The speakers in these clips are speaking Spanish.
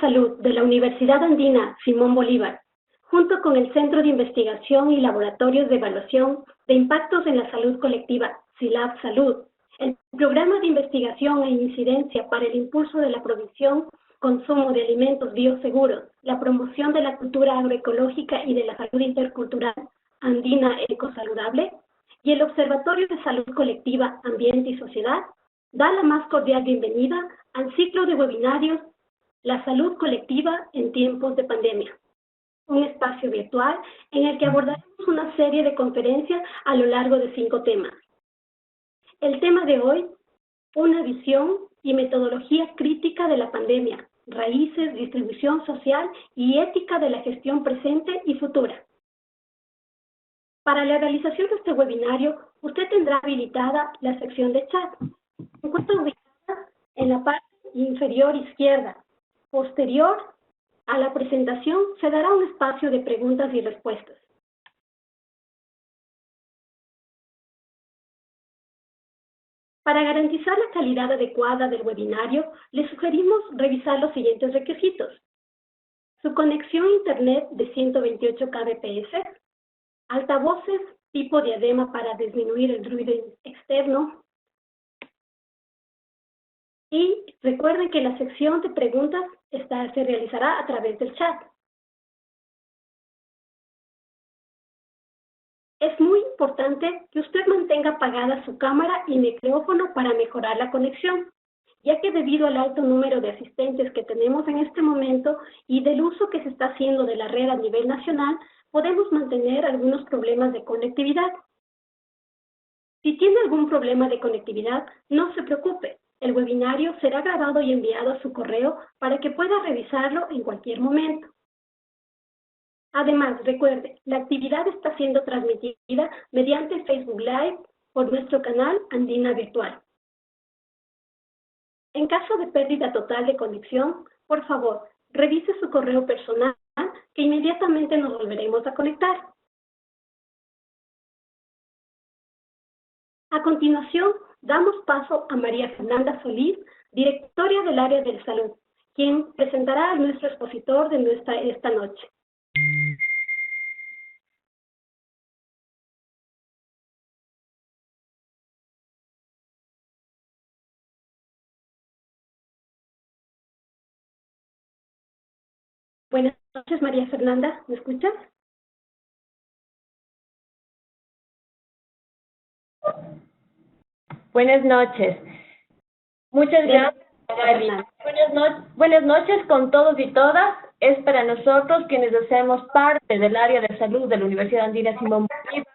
Salud de la Universidad Andina Simón Bolívar, junto con el Centro de Investigación y Laboratorios de Evaluación de Impactos en la Salud Colectiva, SILAB Salud, el Programa de Investigación e Incidencia para el Impulso de la Provisión, Consumo de Alimentos Bioseguros, la promoción de la cultura agroecológica y de la salud intercultural andina ecosaludable, y el Observatorio de Salud Colectiva, Ambiente y Sociedad, da la más cordial bienvenida al ciclo de webinarios La Salud Colectiva en Tiempos de Pandemia, un espacio virtual en el que abordaremos una serie de conferencias a lo largo de 5 temas. El tema de hoy, una visión y metodología crítica de la pandemia, raíces, distribución social y ética de la gestión presente y futura. Para la realización de este webinario, usted tendrá habilitada la sección de chat. Se encuentra ubicada en la parte inferior izquierda. Posterior a la presentación, se dará un espacio de preguntas y respuestas. Para garantizar la calidad adecuada del webinario, le sugerimos revisar los siguientes requisitos: su conexión a Internet de 128 kbps, altavoces tipo diadema para disminuir el ruido externo, y recuerden que la sección de preguntas se realizará a través del chat. Es muy importante que usted mantenga apagada su cámara y micrófono para mejorar la conexión, ya que debido al alto número de asistentes que tenemos en este momento y del uso que se está haciendo de la red a nivel nacional, podemos mantener algunos problemas de conectividad. Si tiene algún problema de conectividad, no se preocupe. El webinario será grabado y enviado a su correo para que pueda revisarlo en cualquier momento. Además, recuerde, la actividad está siendo transmitida mediante Facebook Live por nuestro canal Andina Virtual. En caso de pérdida total de conexión, por favor, revise su correo personal que inmediatamente nos volveremos a conectar. A continuación, damos paso a María Fernanda Solís, directora del área de salud, quien presentará a nuestro expositor de esta noche. Buenas noches, María Fernanda, ¿me escuchas? Buenas noches. Muchas gracias. Buenas noches con todos y todas. Es para nosotros quienes hacemos parte del área de salud de la Universidad Andina Simón Bolívar,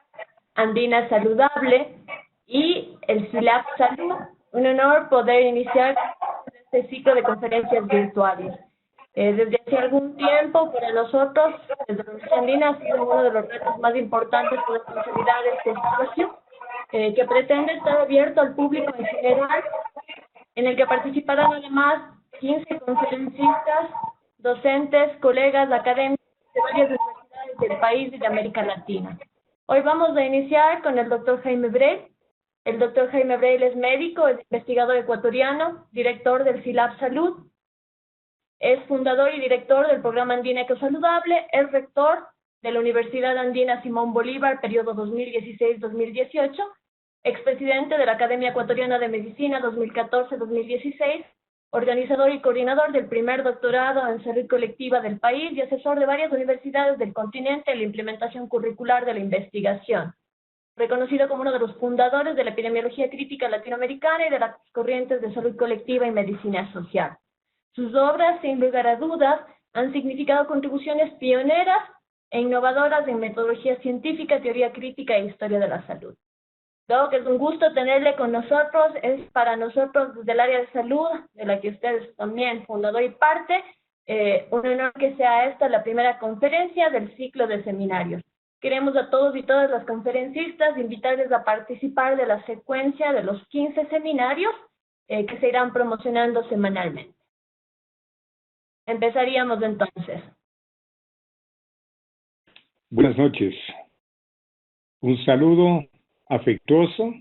Andina Saludable y el SILAB Salud. Un honor poder iniciar este ciclo de conferencias virtuales. Desde hace algún tiempo, para nosotros, desde la Universidad Andina, ha sido uno de los retos más importantes poder consolidar este espacio, que pretende estar abierto al público en general, en el que participarán además 15 conferencistas, docentes, colegas, académicos de varias universidades del país y de América Latina. Hoy vamos a iniciar con el doctor Jaime Breil. El doctor Jaime Breil es médico, es investigador ecuatoriano, director del SILAB Salud, es fundador y director del programa Andina Ecosaludable, es rector de la Universidad Andina Simón Bolívar, periodo 2016-2018, expresidente de la Academia Ecuatoriana de Medicina 2014-2016, organizador y coordinador del primer doctorado en salud colectiva del país y asesor de varias universidades del continente en la implementación curricular de la investigación. Reconocido como uno de los fundadores de la epidemiología crítica latinoamericana y de las corrientes de salud colectiva y medicina social. Sus obras, sin lugar a dudas, han significado contribuciones pioneras e innovadoras en metodología científica, teoría crítica e historia de la salud. Dado que es un gusto tenerle con nosotros, es para nosotros desde el área de salud, de la que usted es también fundador y parte, un honor que sea esta la primera conferencia del ciclo de seminarios. Queremos a todos y todas las conferencistas invitarles a participar de la secuencia de los 15 seminarios que se irán promocionando semanalmente. Empezaríamos entonces. Buenas noches. Un saludo afectuoso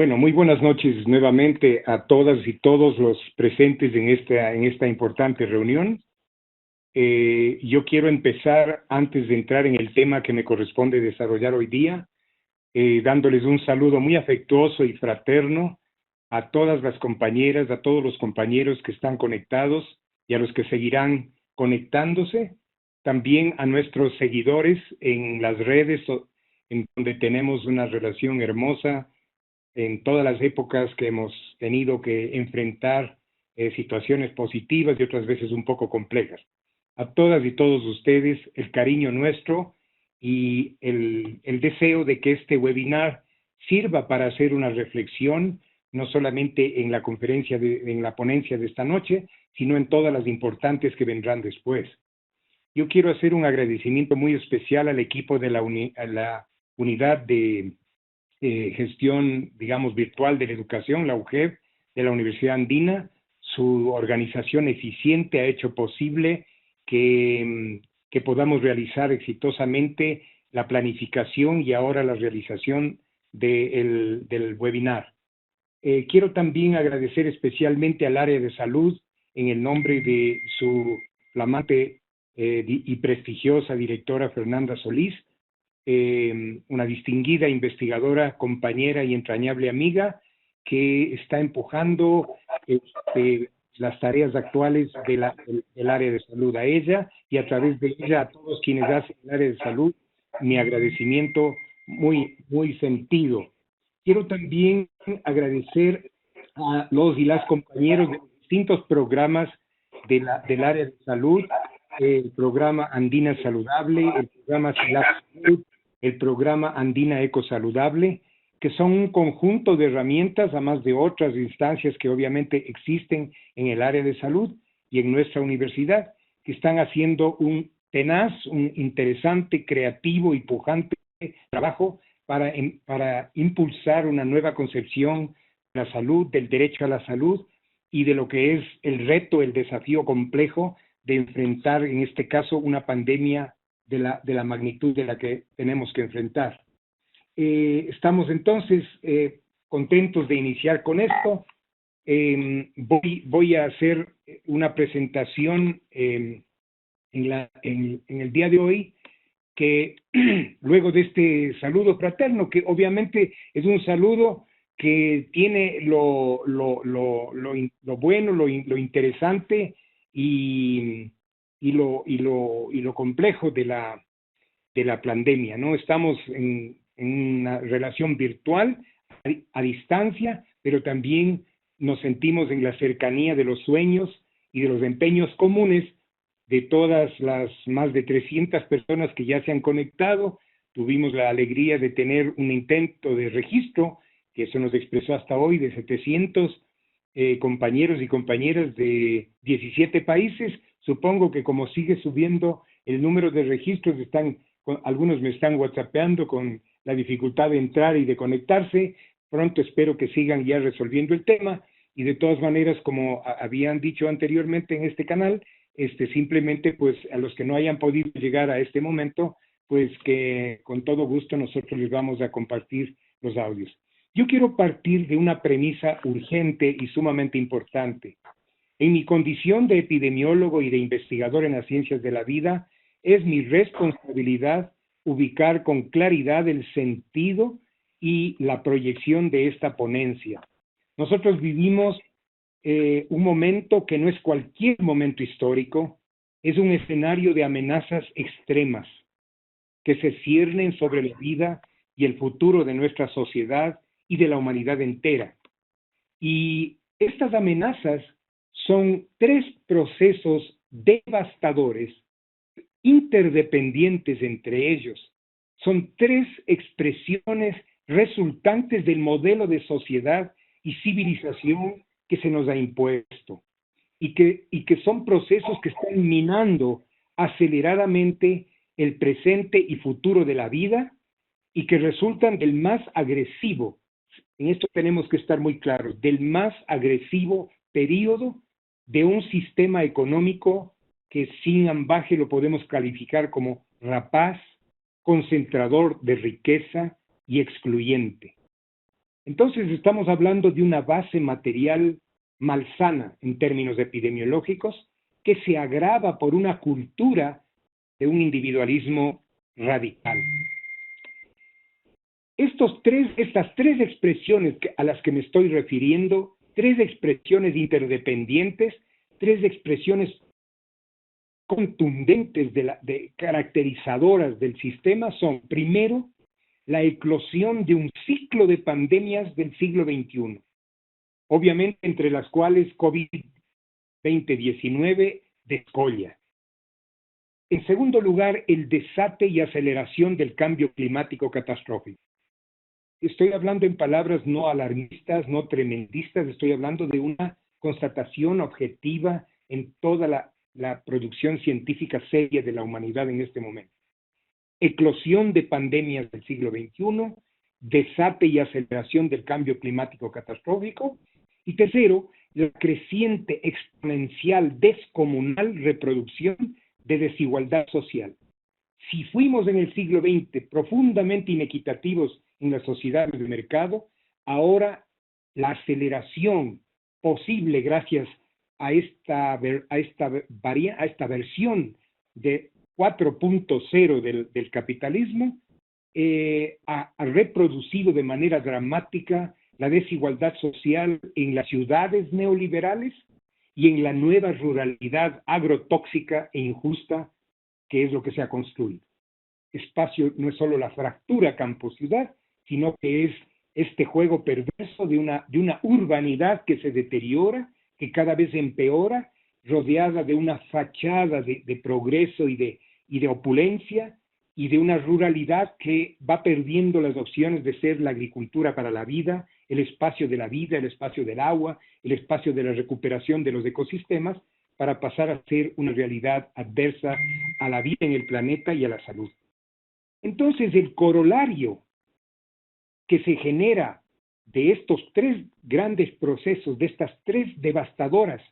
Bueno, muy buenas noches nuevamente a todas y todos los presentes en esta importante reunión. Yo quiero empezar, antes de entrar en el tema que me corresponde desarrollar hoy día, dándoles un saludo muy afectuoso y fraterno a todas las compañeras, a todos los compañeros que están conectados y a los que seguirán conectándose. También a nuestros seguidores en las redes, en donde tenemos una relación hermosa en todas las épocas que hemos tenido que enfrentar situaciones positivas y otras veces un poco complejas. A todas y todos ustedes, el cariño nuestro y el deseo de que este webinar sirva para hacer una reflexión, no solamente en la conferencia, en la ponencia de esta noche, sino en todas las importantes que vendrán después. Yo quiero hacer un agradecimiento muy especial al equipo de la unidad de gestión, digamos, virtual de la educación, la UGEV, de la Universidad Andina. Su organización eficiente ha hecho posible que podamos realizar exitosamente la planificación y ahora la realización del webinar. Quiero también agradecer especialmente al área de salud en el nombre de su flamante y prestigiosa directora Fernanda Solís, una distinguida investigadora, compañera y entrañable amiga que está empujando las tareas actuales del área de salud. A ella y a través de ella a todos quienes hacen el área de salud, mi agradecimiento muy, muy sentido. Quiero también agradecer a los y las compañeros de distintos programas del área de salud, el programa Andina Saludable, el programa SILAB Salud, el programa Andina Eco Saludable, que son un conjunto de herramientas, además de otras instancias que obviamente existen en el área de salud y en nuestra universidad, que están haciendo un tenaz, un interesante, creativo y pujante trabajo para impulsar una nueva concepción de la salud, del derecho a la salud y de lo que es el reto, el desafío complejo de enfrentar, en este caso, una pandemia de la magnitud de la que tenemos que enfrentar. Estamos entonces contentos de iniciar con esto. Voy a hacer una presentación en el día de hoy que luego de este saludo fraterno, que obviamente es un saludo que tiene lo bueno, lo interesante y lo complejo de la pandemia, ¿no? Estamos en una relación virtual, a distancia, pero también nos sentimos en la cercanía de los sueños y de los empeños comunes de todas las más de 300 personas que ya se han conectado. Tuvimos la alegría de tener un intento de registro, que eso nos expresó hasta hoy, de 700 compañeros y compañeras de 17 países. Supongo que como sigue subiendo el número de registros, algunos me están whatsappeando con la dificultad de entrar y de conectarse. Pronto espero que sigan ya resolviendo el tema, y de todas maneras, como habían dicho anteriormente en este canal, simplemente pues a los que no hayan podido llegar a este momento, pues que con todo gusto nosotros les vamos a compartir los audios. Yo quiero partir de una premisa urgente y sumamente importante. En mi condición de epidemiólogo y de investigador en las ciencias de la vida, es mi responsabilidad ubicar con claridad el sentido y la proyección de esta ponencia. Nosotros vivimos un momento que no es cualquier momento histórico, es un escenario de amenazas extremas que se ciernen sobre la vida y el futuro de nuestra sociedad y de la humanidad entera. Y estas amenazas son tres procesos devastadores, interdependientes entre ellos. Son tres expresiones resultantes del modelo de sociedad y civilización que se nos ha impuesto, y que son procesos que están minando aceleradamente el presente y futuro de la vida, y que resultan del más agresivo, en esto tenemos que estar muy claros, del más agresivo periodo de un sistema económico que sin ambaje lo podemos calificar como rapaz, concentrador de riqueza y excluyente. Entonces estamos hablando de una base material malsana en términos epidemiológicos que se agrava por una cultura de un individualismo radical. Estas tres expresiones a las que me estoy refiriendo, tres expresiones interdependientes, tres expresiones contundentes caracterizadoras del sistema son, primero, la eclosión de un ciclo de pandemias del siglo XXI, obviamente entre las cuales COVID-19 descolla. En segundo lugar, el desate y aceleración del cambio climático catastrófico. Estoy hablando en palabras no alarmistas, no tremendistas, estoy hablando de una constatación objetiva en toda la producción científica seria de la humanidad en este momento. Eclosión de pandemias del siglo XXI, desate y aceleración del cambio climático catastrófico, y tercero, la creciente exponencial descomunal reproducción de desigualdad social. Si fuimos en el siglo XX profundamente inequitativos en las sociedades de mercado, ahora la aceleración posible gracias a esta versión de 4.0 del capitalismo ha reproducido de manera dramática la desigualdad social en las ciudades neoliberales y en la nueva ruralidad agrotóxica e injusta que es lo que se ha construido. Espacio no es solo la fractura campo-ciudad, sino que es este juego perverso de una urbanidad que se deteriora, que cada vez empeora, rodeada de una fachada de progreso y de opulencia, y de una ruralidad que va perdiendo las opciones de ser la agricultura para la vida, el espacio de la vida, el espacio del agua, el espacio de la recuperación de los ecosistemas, para pasar a ser una realidad adversa a la vida en el planeta y a la salud. Entonces, el corolario que se genera de estos tres grandes procesos, de estas tres devastadoras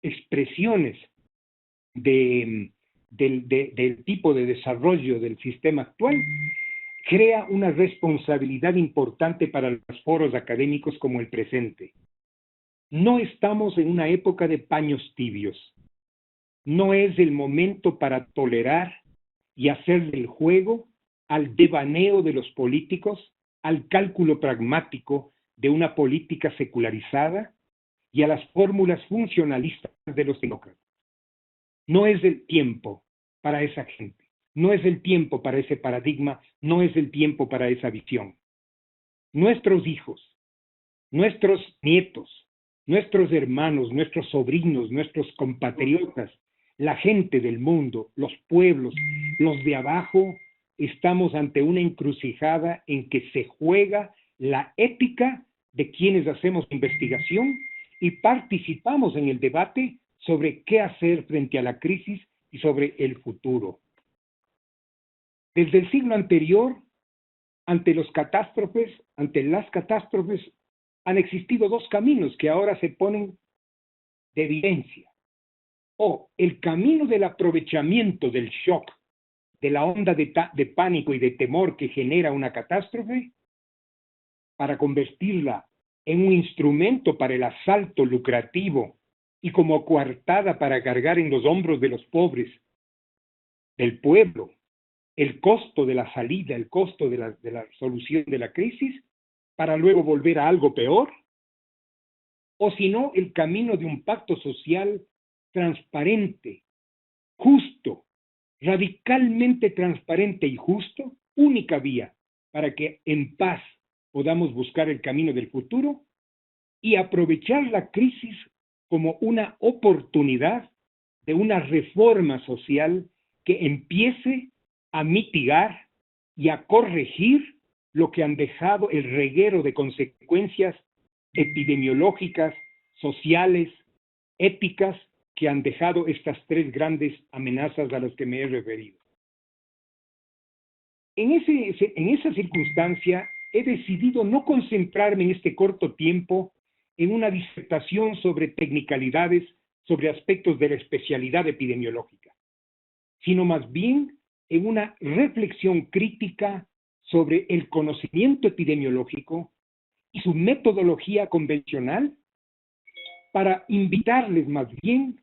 expresiones del tipo de desarrollo del sistema actual, crea una responsabilidad importante para los foros académicos como el presente. No estamos en una época de paños tibios. No es el momento para tolerar y hacer del juego al devaneo de los políticos, al cálculo pragmático de una política secularizada y a las fórmulas funcionalistas de los tecnócratas. No es el tiempo para esa gente, no es el tiempo para ese paradigma, no es el tiempo para esa visión. Nuestros hijos, nuestros nietos, nuestros hermanos, nuestros sobrinos, nuestros compatriotas, la gente del mundo, los pueblos, los de abajo, estamos ante una encrucijada en que se juega la ética de quienes hacemos investigación y participamos en el debate sobre qué hacer frente a la crisis y sobre el futuro. Desde el siglo anterior, ante las catástrofes, han existido dos caminos que ahora se ponen de evidencia. O el camino del aprovechamiento del shock, de la onda de pánico y de temor que genera una catástrofe, para convertirla en un instrumento para el asalto lucrativo y como coartada para cargar en los hombros de los pobres, del pueblo, el costo de la salida, el costo de la solución de la crisis, para luego volver a algo peor, o si no, el camino de un pacto social transparente, justo, radicalmente transparente y justo, única vía para que en paz podamos buscar el camino del futuro y aprovechar la crisis como una oportunidad de una reforma social que empiece a mitigar y a corregir lo que han dejado el reguero de consecuencias epidemiológicas, sociales, éticas, que han dejado estas tres grandes amenazas a las que me he referido. En esa circunstancia, he decidido no concentrarme en este corto tiempo en una disertación sobre tecnicalidades, sobre aspectos de la especialidad epidemiológica, sino más bien en una reflexión crítica sobre el conocimiento epidemiológico y su metodología convencional para invitarles más bien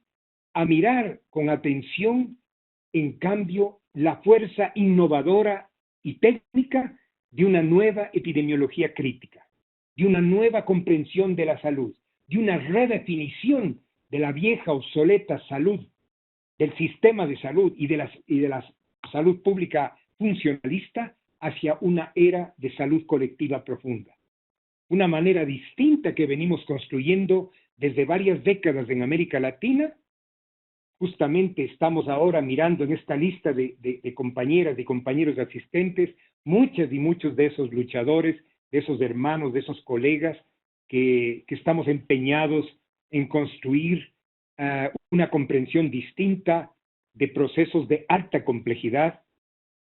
a mirar con atención, en cambio, la fuerza innovadora y técnica de una nueva epidemiología crítica, de una nueva comprensión de la salud, de una redefinición de la vieja obsoleta salud, del sistema de salud y de la salud pública funcionalista hacia una era de salud colectiva profunda. Una manera distinta que venimos construyendo desde varias décadas en América Latina. Justamente estamos ahora mirando en esta lista de compañeras y compañeros asistentes, muchas y muchos de esos luchadores, de esos hermanos, de esos colegas que estamos empeñados en construir una comprensión distinta de procesos de alta complejidad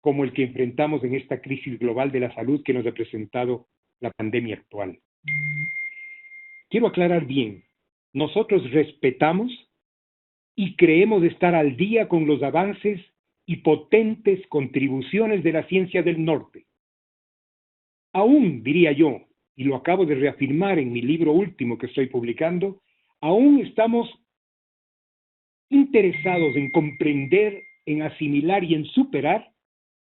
como el que enfrentamos en esta crisis global de la salud que nos ha presentado la pandemia actual. Quiero aclarar bien, nosotros respetamos y creemos estar al día con los avances y potentes contribuciones de la ciencia del norte. Aún, diría yo, y lo acabo de reafirmar en mi libro último que estoy publicando, aún estamos interesados en comprender, en asimilar y en superar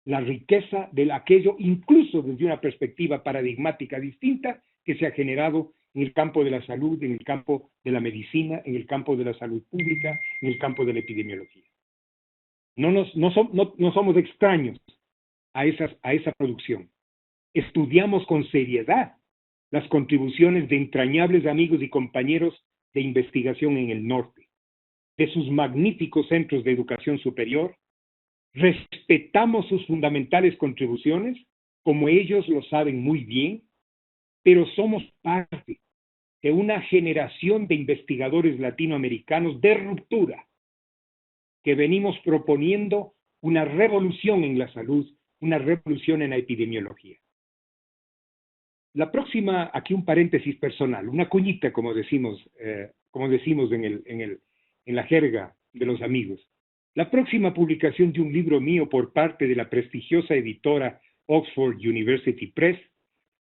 la riqueza de aquello, incluso desde una perspectiva paradigmática distinta, que se ha generado en el campo de la salud, en el campo de la medicina, en el campo de la salud pública, en el campo de la epidemiología. No somos extraños a esa producción. Estudiamos con seriedad las contribuciones de entrañables amigos y compañeros de investigación en el norte, de sus magníficos centros de educación superior. Respetamos sus fundamentales contribuciones, como ellos lo saben muy bien, pero somos parte de una generación de investigadores latinoamericanos de ruptura, que venimos proponiendo una revolución en la salud, una revolución en la epidemiología. La próxima, aquí un paréntesis personal, una cuñita, como decimos en la jerga de los amigos. La próxima publicación de un libro mío por parte de la prestigiosa editora Oxford University Press,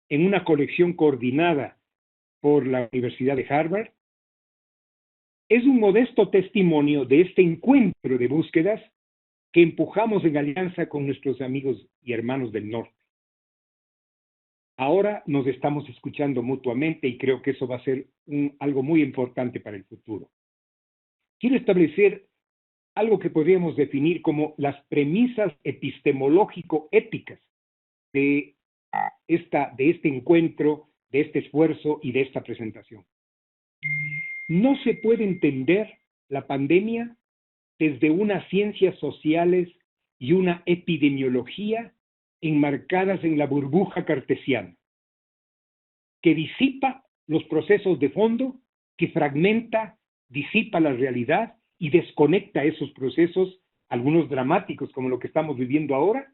en una colección coordinada por la Universidad de Harvard, es un modesto testimonio de este encuentro de búsquedas que empujamos en alianza con nuestros amigos y hermanos del norte. Ahora nos estamos escuchando mutuamente y creo que eso va a ser algo muy importante para el futuro. Quiero establecer algo que podríamos definir como las premisas epistemológico-éticas de este encuentro, de este esfuerzo y de esta presentación. No se puede entender la pandemia desde unas ciencias sociales y una epidemiología enmarcadas en la burbuja cartesiana, que disipa los procesos de fondo, que fragmenta, disipa la realidad y desconecta esos procesos, algunos dramáticos como lo que estamos viviendo ahora,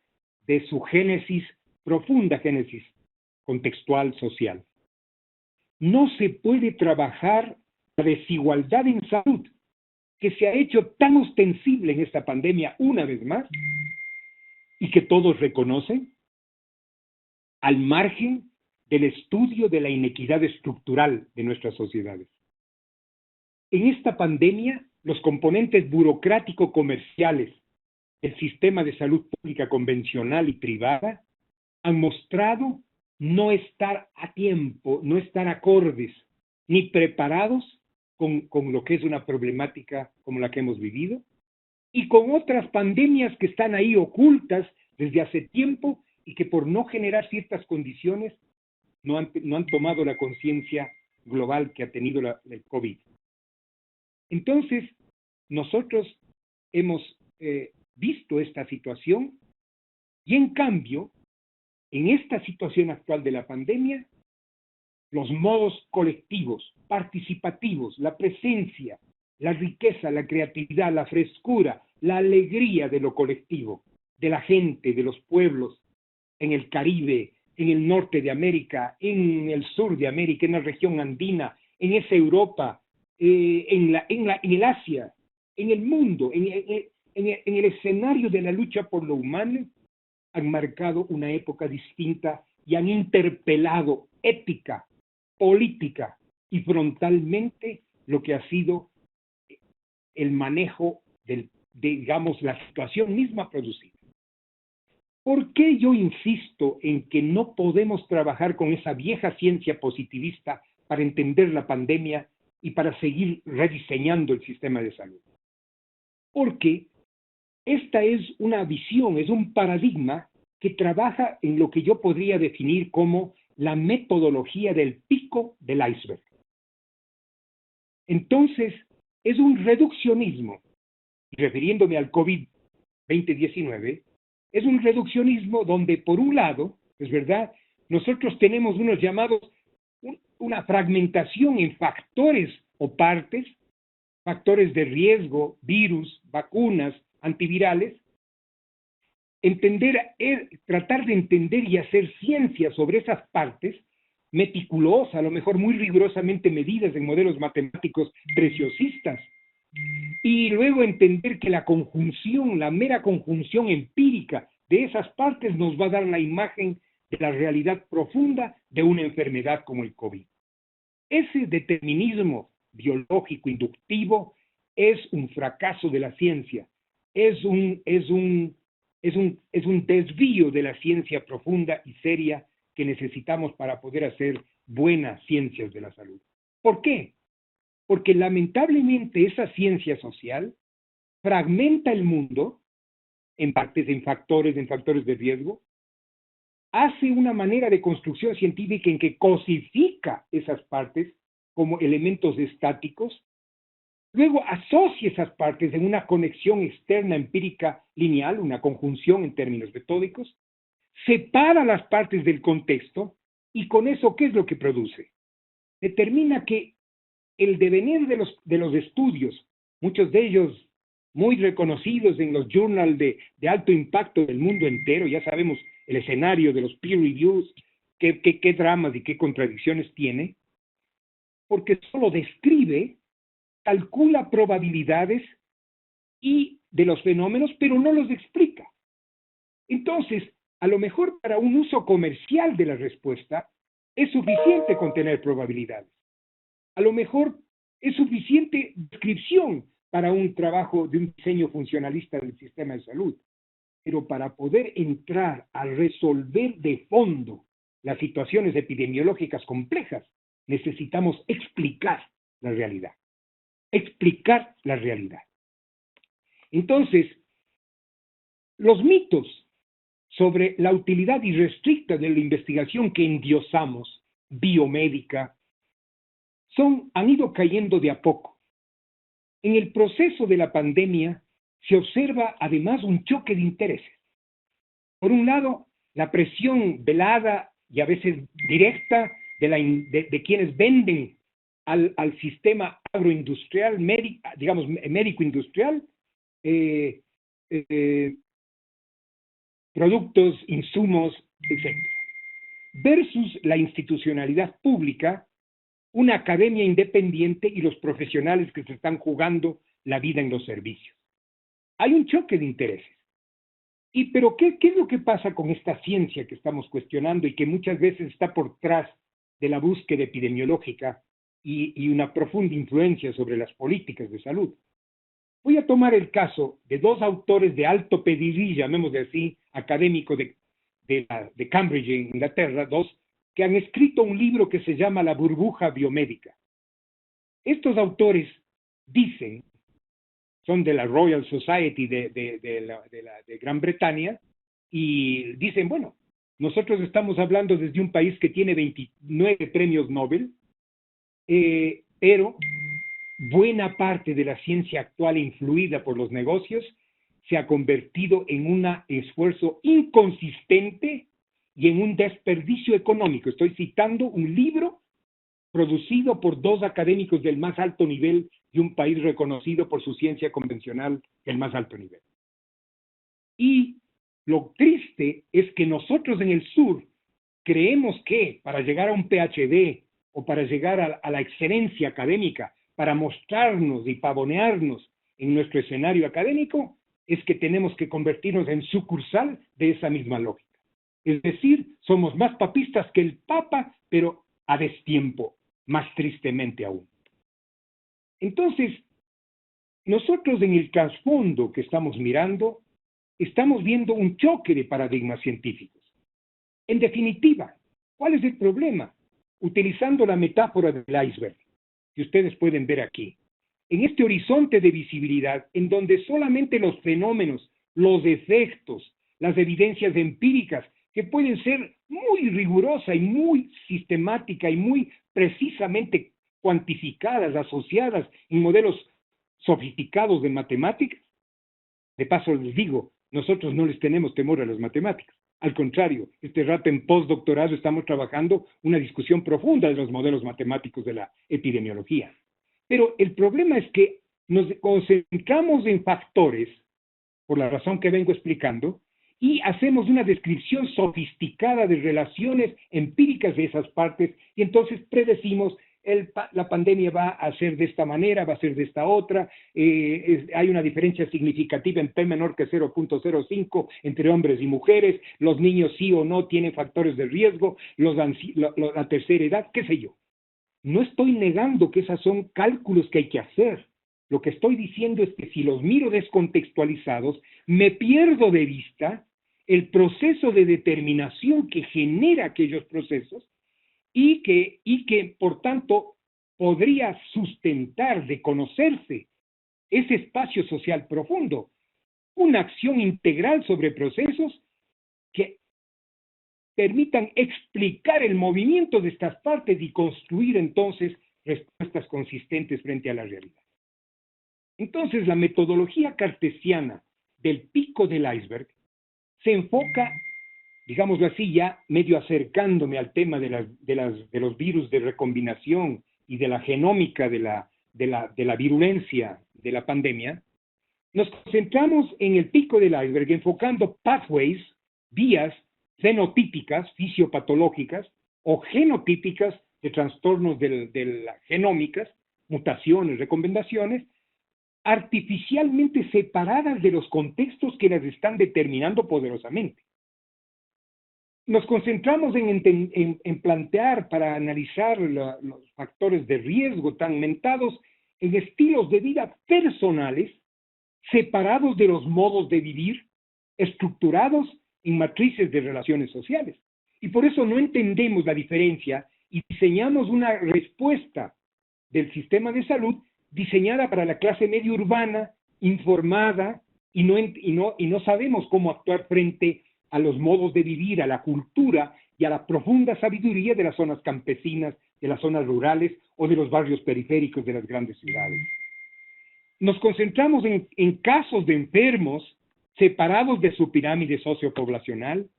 de su génesis, profunda génesis contextual social. No se puede trabajar la desigualdad en salud, que se ha hecho tan ostensible en esta pandemia una vez más, y que todos reconocen, al margen del estudio de la inequidad estructural de nuestras sociedades. En esta pandemia, los componentes burocrático-comerciales del sistema de salud pública convencional y privada han mostrado no estar a tiempo, no estar acordes, ni preparados con lo que es una problemática como la que hemos vivido, y con otras pandemias que están ahí ocultas desde hace tiempo y que por no generar ciertas condiciones no han tomado la conciencia global que ha tenido el COVID. Entonces, nosotros hemos visto esta situación y en cambio, en esta situación actual de la pandemia, los modos colectivos, participativos, la presencia, la riqueza, la creatividad, la frescura, la alegría de lo colectivo, de la gente, de los pueblos, en el Caribe, en el norte de América, en el sur de América, en la región andina, en esa Europa, en el Asia, en el mundo, en el escenario de la lucha por lo humano, han marcado una época distinta y han interpelado ética política y frontalmente lo que ha sido el manejo digamos, la situación misma producida. ¿Por qué yo insisto en que no podemos trabajar con esa vieja ciencia positivista para entender la pandemia y para seguir rediseñando el sistema de salud? Porque esta es una visión, es un paradigma que trabaja en lo que yo podría definir como la metodología del pico del iceberg. Entonces, es un reduccionismo, refiriéndome al COVID-2019, es un reduccionismo donde, por un lado, es verdad, nosotros tenemos unos llamados, una fragmentación en factores o partes, factores de riesgo, virus, vacunas, antivirales. Tratar de entender y hacer ciencia sobre esas partes, meticulosa, a lo mejor muy rigurosamente medidas en modelos matemáticos preciosistas, y luego entender que la conjunción, la mera conjunción empírica de esas partes nos va a dar la imagen de la realidad profunda de una enfermedad como el COVID. Ese determinismo biológico inductivo es un fracaso de la ciencia, es un desvío de la ciencia profunda y seria que necesitamos para poder hacer buenas ciencias de la salud. ¿Por qué? Porque lamentablemente esa ciencia social fragmenta el mundo en partes, en factores de riesgo, hace una manera de construcción científica en que cosifica esas partes como elementos estáticos, luego asocia esas partes en una conexión externa empírica lineal, una conjunción en términos metódicos, separa las partes del contexto y con eso, ¿qué es lo que produce? Determina que el devenir de los estudios, muchos de ellos muy reconocidos en los journals de alto impacto del mundo entero, ya sabemos el escenario de los peer reviews, qué dramas y qué contradicciones tiene, porque solo describe, calcula probabilidades y de los fenómenos, pero no los explica. Entonces, a lo mejor para un uso comercial de la respuesta, es suficiente con tener probabilidades. A lo mejor es suficiente descripción para un trabajo de un diseño funcionalista del sistema de salud, pero para poder entrar a resolver de fondo las situaciones epidemiológicas complejas, necesitamos explicar la realidad. Explicar la realidad. Entonces, los mitos sobre la utilidad irrestricta de la investigación que endiosamos, biomédica, han ido cayendo de a poco. En el proceso de la pandemia se observa además un choque de intereses. Por un lado, la presión velada y a veces directa de quienes venden al sistema agroindustrial, médico-industrial, productos, insumos, etc. Versus la institucionalidad pública, una academia independiente y los profesionales que se están jugando la vida en los servicios. Hay un choque de intereses. Pero ¿qué es lo que pasa con esta ciencia que estamos cuestionando y que muchas veces está por detrás de la búsqueda epidemiológica y una profunda influencia sobre las políticas de salud? Voy a tomar el caso de dos autores de alto pedigrí, llamémosle así, académico de Cambridge, en Inglaterra, dos que han escrito un libro que se llama La burbuja biomédica. Estos autores dicen, son de la Royal Society de Gran Bretaña, y dicen, bueno, nosotros estamos hablando desde un país que tiene 29 premios Nobel, pero buena parte de la ciencia actual influida por los negocios se ha convertido en un esfuerzo inconsistente y en un desperdicio económico. Estoy citando un libro producido por dos académicos del más alto nivel de un país reconocido por su ciencia convencional del más alto nivel. Y lo triste es que nosotros en el sur creemos que para llegar a un PhD o para llegar a la excelencia académica, para mostrarnos y pavonearnos en nuestro escenario académico, es que tenemos que convertirnos en sucursal de esa misma lógica. Es decir, somos más papistas que el Papa, pero a destiempo, más tristemente aún. Entonces, nosotros en el trasfondo que estamos mirando, estamos viendo un choque de paradigmas científicos. En definitiva, ¿cuál es el problema? Utilizando la metáfora del iceberg, que ustedes pueden ver aquí. En este horizonte de visibilidad, en donde solamente los fenómenos, los efectos, las evidencias empíricas, que pueden ser muy rigurosas y muy sistemáticas y muy precisamente cuantificadas, asociadas en modelos sofisticados de matemáticas. De paso les digo, nosotros no les tenemos temor a las matemáticas. Al contrario, este rato en postdoctorado estamos trabajando una discusión profunda de los modelos matemáticos de la epidemiología. Pero el problema es que nos concentramos en factores, por la razón que vengo explicando, y hacemos una descripción sofisticada de relaciones empíricas de esas partes, y entonces predecimos la pandemia va a ser de esta manera, va a ser de esta otra, hay una diferencia significativa en P menor que 0.05 entre hombres y mujeres, los niños sí o no tienen factores de riesgo, la tercera edad, qué sé yo. No estoy negando que esos son cálculos que hay que hacer. Lo que estoy diciendo es que si los miro descontextualizados, me pierdo de vista el proceso de determinación que genera aquellos procesos y que, por tanto, podría sustentar de conocerse ese espacio social profundo, una acción integral sobre procesos que permitan explicar el movimiento de estas partes y construir entonces respuestas consistentes frente a la realidad. Entonces, la metodología cartesiana del pico del iceberg se enfoca, digámoslo así, ya medio acercándome al tema de los virus de recombinación y de la genómica de la virulencia de la pandemia, nos concentramos en el pico del iceberg enfocando pathways, vías fenotípicas, fisiopatológicas o genotípicas de trastornos de las genómicas, mutaciones, recombinaciones, artificialmente separadas de los contextos que las están determinando poderosamente. Nos concentramos en plantear para analizar los factores de riesgo tan mentados en estilos de vida personales, separados de los modos de vivir, estructurados en matrices de relaciones sociales. Y por eso no entendemos la diferencia y diseñamos una respuesta del sistema de salud diseñada para la clase media urbana, informada, y no sabemos cómo actuar frente a los modos de vivir, a la cultura y a la profunda sabiduría de las zonas campesinas, de las zonas rurales o de los barrios periféricos de las grandes ciudades. Nos concentramos en casos de enfermos separados de su pirámide sociopoblacional,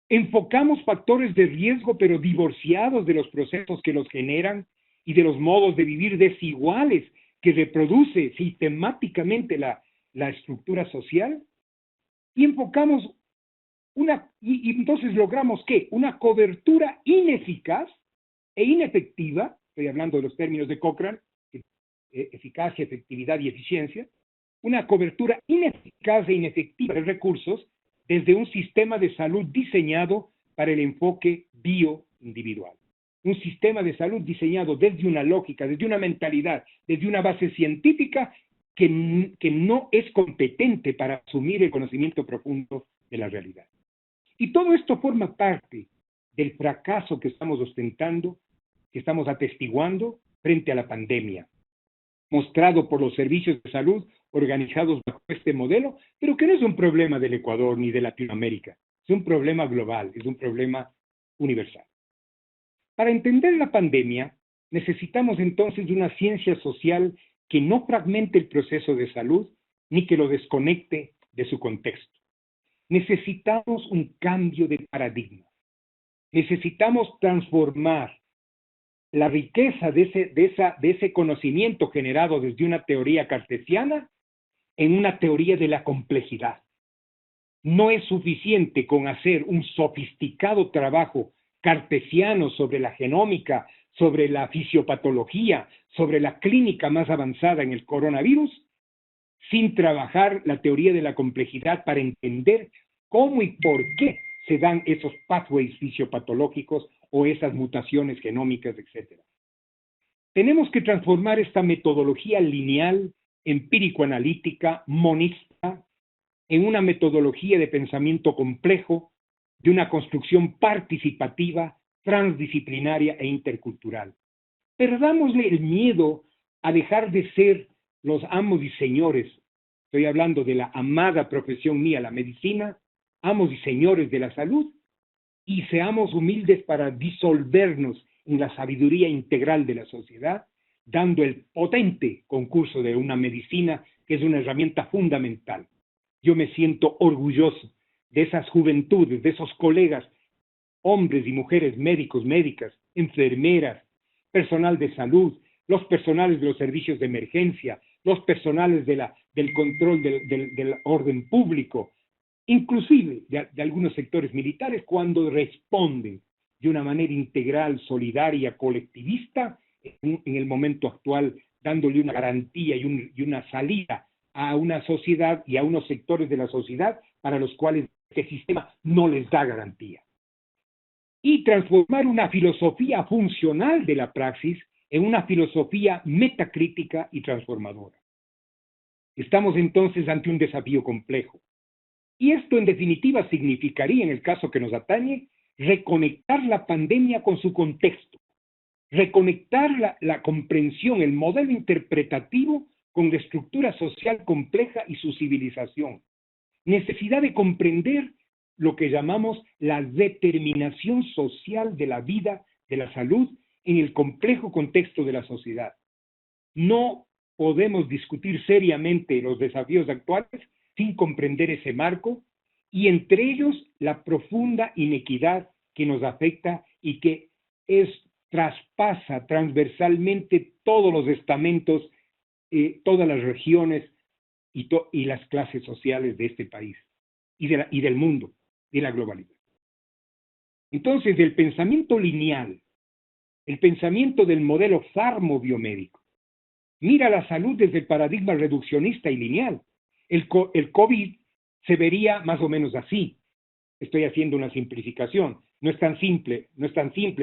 enfocamos factores de riesgo pero divorciados de los procesos que los generan y de los modos de vivir desiguales que reproduce sistemáticamente la estructura social, y enfocamos y entonces logramos ¿qué? Una cobertura ineficaz e inefectiva, estoy hablando de los términos de Cochrane, eficacia, efectividad y eficiencia, una cobertura ineficaz e inefectiva de recursos desde un sistema de salud diseñado para el enfoque bioindividual. Un sistema de salud diseñado desde una lógica, desde una mentalidad, desde una base científica que no es competente para asumir el conocimiento profundo de la realidad. Y todo esto forma parte del fracaso que estamos ostentando, que estamos atestiguando frente a la pandemia, mostrado por los servicios de salud organizados bajo este modelo, pero que no es un problema del Ecuador ni de Latinoamérica, es un problema global, es un problema universal. Para entender la pandemia, necesitamos entonces de una ciencia social que no fragmente el proceso de salud ni que lo desconecte de su contexto. Necesitamos un cambio de paradigma. Necesitamos transformar la riqueza de ese conocimiento generado desde una teoría cartesiana en una teoría de la complejidad. No es suficiente con hacer un sofisticado trabajo cartesiano sobre la genómica, sobre la fisiopatología, sobre la clínica más avanzada en el coronavirus, sin trabajar la teoría de la complejidad para entender cómo y por qué se dan esos pathways fisiopatológicos o esas mutaciones genómicas, etc. Tenemos que transformar esta metodología lineal, empírico-analítica, monista, en una metodología de pensamiento complejo, de una construcción participativa, transdisciplinaria e intercultural. Perdámosle el miedo a dejar de ser los amos y señores. Estoy hablando de la amada profesión mía, la medicina, amos y señores de la salud, y seamos humildes para disolvernos en la sabiduría integral de la sociedad, dando el potente concurso de una medicina que es una herramienta fundamental. Yo me siento orgulloso de esas juventudes, de esos colegas, hombres y mujeres, médicos, médicas, enfermeras, personal de salud, los personales de los servicios de emergencia, los personales del control del orden público, inclusive de algunos sectores militares, cuando responden de una manera integral, solidaria, colectivista, en el momento actual, dándole una garantía y una salida a una sociedad y a unos sectores de la sociedad para los cuales este sistema no les da garantía. Y transformar una filosofía funcional de la praxis en una filosofía metacrítica y transformadora. Estamos entonces ante un desafío complejo. Y esto en definitiva significaría, en el caso que nos atañe, reconectar la pandemia con su contexto, reconectar la comprensión, el modelo interpretativo con la estructura social compleja y su civilización. Necesidad de comprender lo que llamamos la determinación social de la vida, de la salud, en el complejo contexto de la sociedad. No podemos discutir seriamente los desafíos actuales sin comprender ese marco, y entre ellos la profunda inequidad que nos afecta y que traspasa transversalmente todos los estamentos, todas las regiones y las clases sociales de este país y del mundo, de la globalidad. Entonces, el pensamiento lineal, el pensamiento del modelo farmobiomédico, mira la salud desde el paradigma reduccionista y lineal. El COVID se vería más o menos así. Estoy haciendo una simplificación. No es tan simple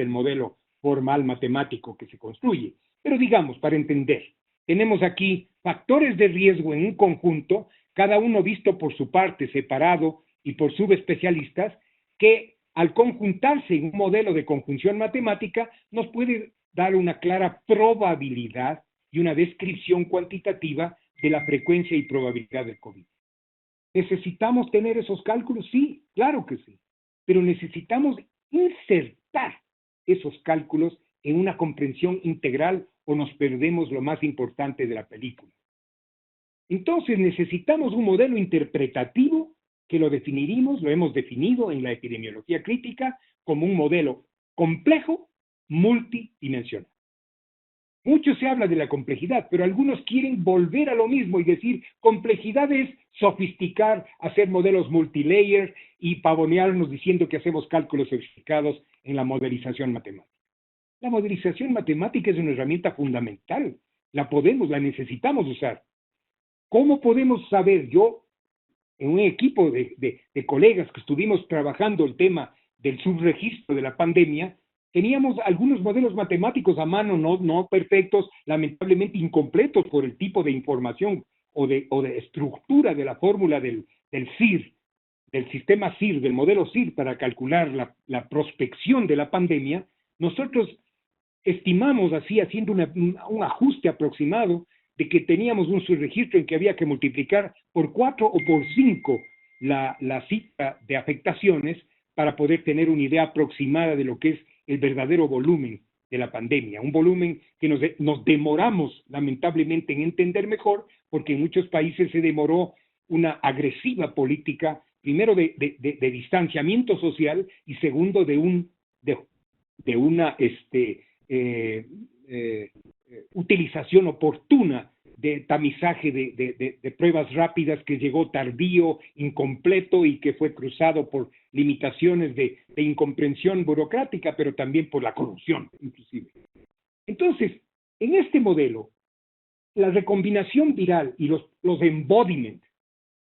el modelo formal matemático que se construye. Pero digamos, para entender, tenemos aquí factores de riesgo en un conjunto, cada uno visto por su parte, separado y por subespecialistas, que al conjuntarse en un modelo de conjunción matemática nos puede dar una clara probabilidad y una descripción cuantitativa de la frecuencia y probabilidad del COVID. ¿Necesitamos tener esos cálculos? Sí, claro que sí. Pero necesitamos insertar esos cálculos en una comprensión integral o nos perdemos lo más importante de la película. Entonces necesitamos un modelo interpretativo que lo hemos definido en la epidemiología crítica como un modelo complejo, multidimensional. Mucho se habla de la complejidad, pero algunos quieren volver a lo mismo y decir complejidad es sofisticar, hacer modelos multilayer y pavonearnos diciendo que hacemos cálculos sofisticados en la modelización matemática. La modelización matemática es una herramienta fundamental. La necesitamos usar. ¿Cómo podemos saber? Yo, en un equipo de colegas que estuvimos trabajando el tema del subregistro de la pandemia, teníamos algunos modelos matemáticos a mano, no perfectos, lamentablemente incompletos por el tipo de información o de estructura de la fórmula del CIR, del sistema CIR, del modelo CIR para calcular la prospección de la pandemia. Nosotros estimamos así, haciendo un ajuste aproximado, de que teníamos un subregistro en que había que multiplicar por 4 o por 5 la cifra de afectaciones para poder tener una idea aproximada de lo que es el verdadero volumen de la pandemia, un volumen que nos demoramos lamentablemente en entender mejor, porque en muchos países se demoró una agresiva política, primero de distanciamiento social y segundo de una utilización oportuna de tamizaje de pruebas rápidas que llegó tardío, incompleto y que fue cruzado por limitaciones de incomprensión burocrática, pero también por la corrupción, inclusive. Entonces, en este modelo, la recombinación viral y los embodiments,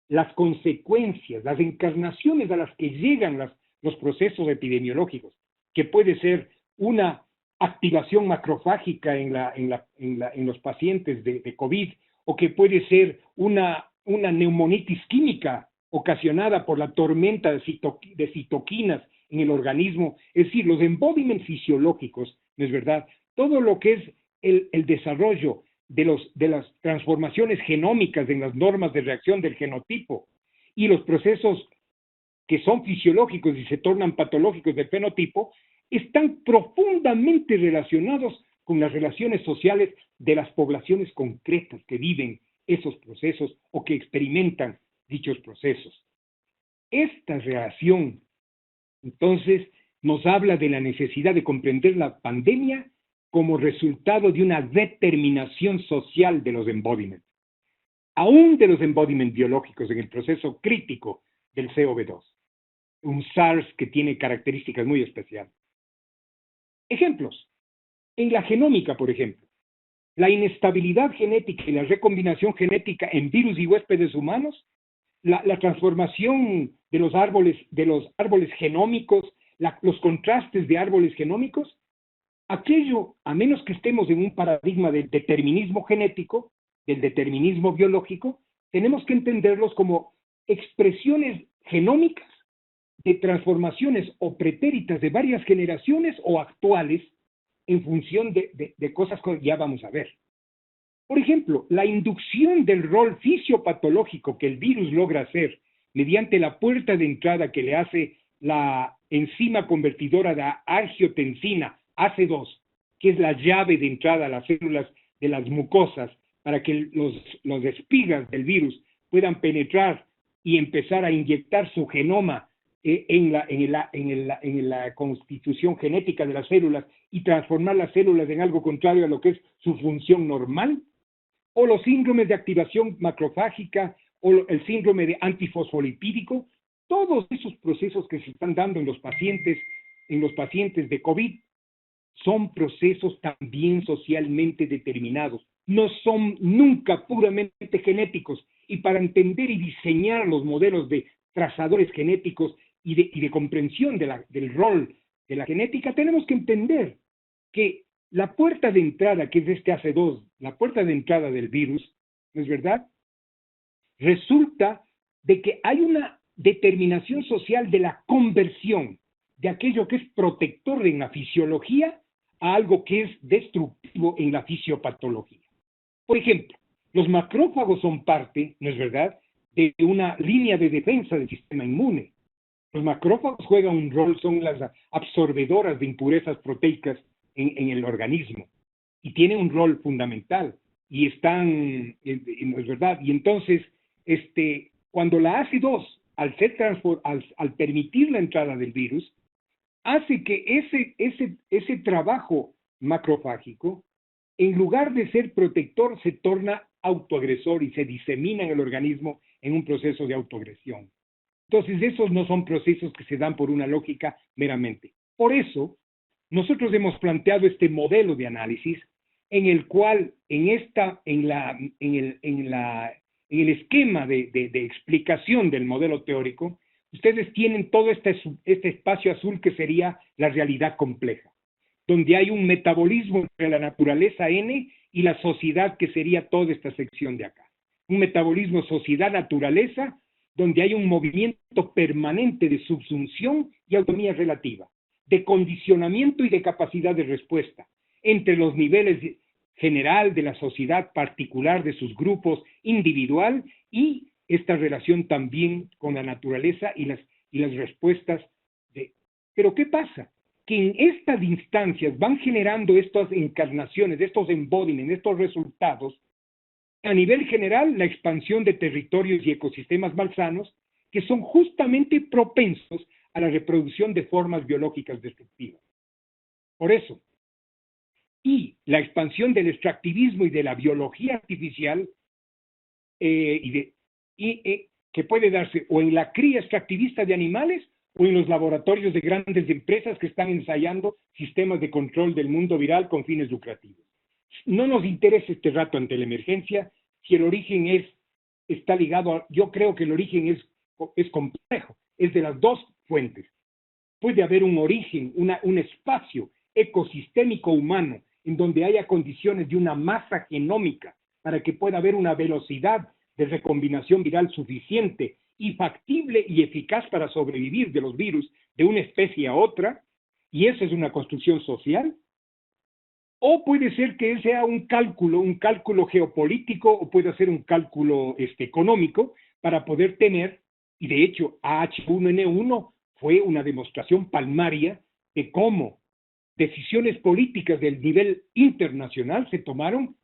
las consecuencias, las encarnaciones a las que llegan los procesos epidemiológicos, que puede ser una activación macrofágica en los pacientes de COVID, o que puede ser una neumonitis química ocasionada por la tormenta de citoquinas en el organismo. Es decir, los embodiments fisiológicos, ¿no es verdad? Todo lo que es el desarrollo de las transformaciones genómicas en las normas de reacción del genotipo y los procesos que son fisiológicos y se tornan patológicos del fenotipo, están profundamente relacionados con las relaciones sociales de las poblaciones concretas que viven esos procesos o que experimentan dichos procesos. Esta relación, entonces, nos habla de la necesidad de comprender la pandemia como resultado de una determinación social de los embodiments, aún de los embodiments biológicos en el proceso crítico del COV2, un SARS que tiene características muy especiales. Ejemplos. En la genómica, por ejemplo, la inestabilidad genética y la recombinación genética en virus y huéspedes humanos, la transformación de los árboles genómicos, los contrastes de árboles genómicos, aquello, a menos que estemos en un paradigma del determinismo genético, del determinismo biológico, tenemos que entenderlos como expresiones genómicas de transformaciones o pretéritas de varias generaciones o actuales en función de cosas que ya vamos a ver. Por ejemplo, la inducción del rol fisiopatológico que el virus logra hacer mediante la puerta de entrada que le hace la enzima convertidora de angiotensina AC2, que es la llave de entrada a las células de las mucosas para que los espigas del virus puedan penetrar y empezar a inyectar su genoma en la constitución genética de las células y transformar las células en algo contrario a lo que es su función normal, o los síndromes de activación macrofágica, o el síndrome de antifosfolipídico, todos esos procesos que se están dando en los pacientes de COVID son procesos también socialmente determinados, no son nunca puramente genéticos, y para entender y diseñar los modelos de trazadores genéticos y de comprensión del rol de la genética, tenemos que entender que la puerta de entrada, que es este AC2, la puerta de entrada del virus, ¿no es verdad? Resulta de que hay una determinación social de la conversión de aquello que es protector en la fisiología a algo que es destructivo en la fisiopatología. Por ejemplo, los macrófagos son parte, ¿no es verdad?, de una línea de defensa del sistema inmune. Los macrófagos juegan un rol, son las absorbedoras de impurezas proteicas en el organismo y tienen un rol fundamental y están, ¿no es verdad? Y entonces, cuando la AC2, al permitir la entrada del virus, hace que ese trabajo macrofágico, en lugar de ser protector, se torna autoagresor y se disemina en el organismo en un proceso de autoagresión. Entonces, esos no son procesos que se dan por una lógica meramente. Por eso, nosotros hemos planteado este modelo de análisis en el cual, en el esquema de explicación del modelo teórico, ustedes tienen todo este espacio azul que sería la realidad compleja, donde hay un metabolismo entre la naturaleza N y la sociedad, que sería toda esta sección de acá. Un metabolismo sociedad-naturaleza, donde hay un movimiento permanente de subsunción y autonomía relativa, de condicionamiento y de capacidad de respuesta, entre los niveles general de la sociedad, particular de sus grupos, individual, y esta relación también con la naturaleza y las respuestas de... Pero ¿qué pasa? Que en estas instancias van generando estas encarnaciones, estos embodiments, estos resultados, a nivel general, la expansión de territorios y ecosistemas malsanos, que son justamente propensos a la reproducción de formas biológicas destructivas. Por eso, y la expansión del extractivismo y de la biología artificial, que puede darse o en la cría extractivista de animales o en los laboratorios de grandes empresas que están ensayando sistemas de control del mundo viral con fines lucrativos. No nos interesa este rato ante la emergencia si el origen está ligado a... Yo creo que el origen es complejo, es de las dos fuentes. puede haber un origen, un espacio ecosistémico humano en donde haya condiciones de una masa genómica para que pueda haber una velocidad de recombinación viral suficiente y factible y eficaz para sobrevivir de los virus de una especie a otra, y eso es una construcción social. O puede ser que sea un cálculo geopolítico, o puede ser un cálculo económico para poder tener, y de hecho H1N1 fue una demostración palmaria de cómo decisiones políticas del nivel internacional se tomaron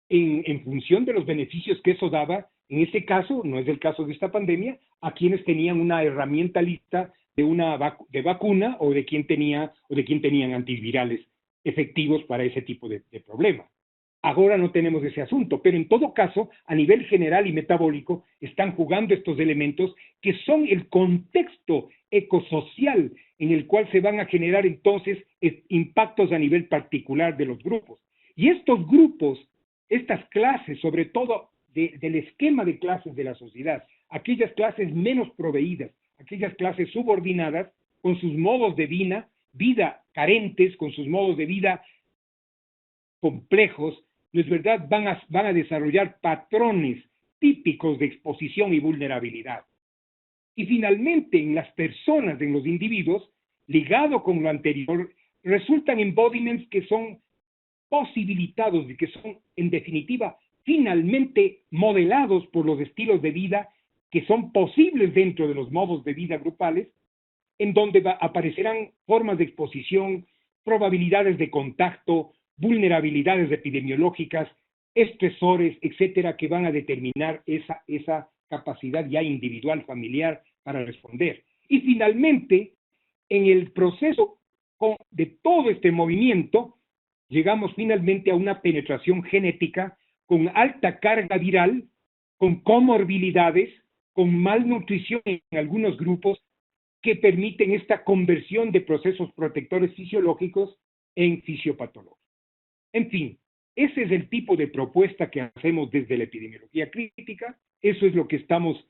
en función de los beneficios que eso daba, en este caso, no es el caso de esta pandemia, a quienes tenían una herramienta lista de vacuna o de quien tenían antivirales efectivos para ese tipo de problema. Ahora no tenemos ese asunto, pero en todo caso, a nivel general y metabólico, están jugando estos elementos que son el contexto ecosocial en el cual se van a generar entonces impactos a nivel particular de los grupos. Y estos grupos, estas clases, sobre todo del esquema de clases de la sociedad, aquellas clases menos proveídas, aquellas clases subordinadas, con sus modos de vida carentes, con sus modos de vida complejos, ¿no es verdad?, van a desarrollar patrones típicos de exposición y vulnerabilidad. Y finalmente, en las personas, en los individuos, ligado con lo anterior, resultan embodiments que son posibilitados y que son, en definitiva, finalmente modelados por los estilos de vida que son posibles dentro de los modos de vida grupales, en donde aparecerán formas de exposición, probabilidades de contacto, vulnerabilidades epidemiológicas, estresores, etcétera, que van a determinar esa capacidad ya individual, familiar, para responder. Y finalmente, en el proceso de todo este movimiento, llegamos finalmente a una penetración genética con alta carga viral, con comorbilidades, con malnutrición en algunos grupos, que permiten esta conversión de procesos protectores fisiológicos en fisiopatología. En fin, ese es el tipo de propuesta que hacemos desde la epidemiología crítica, eso es lo que estamos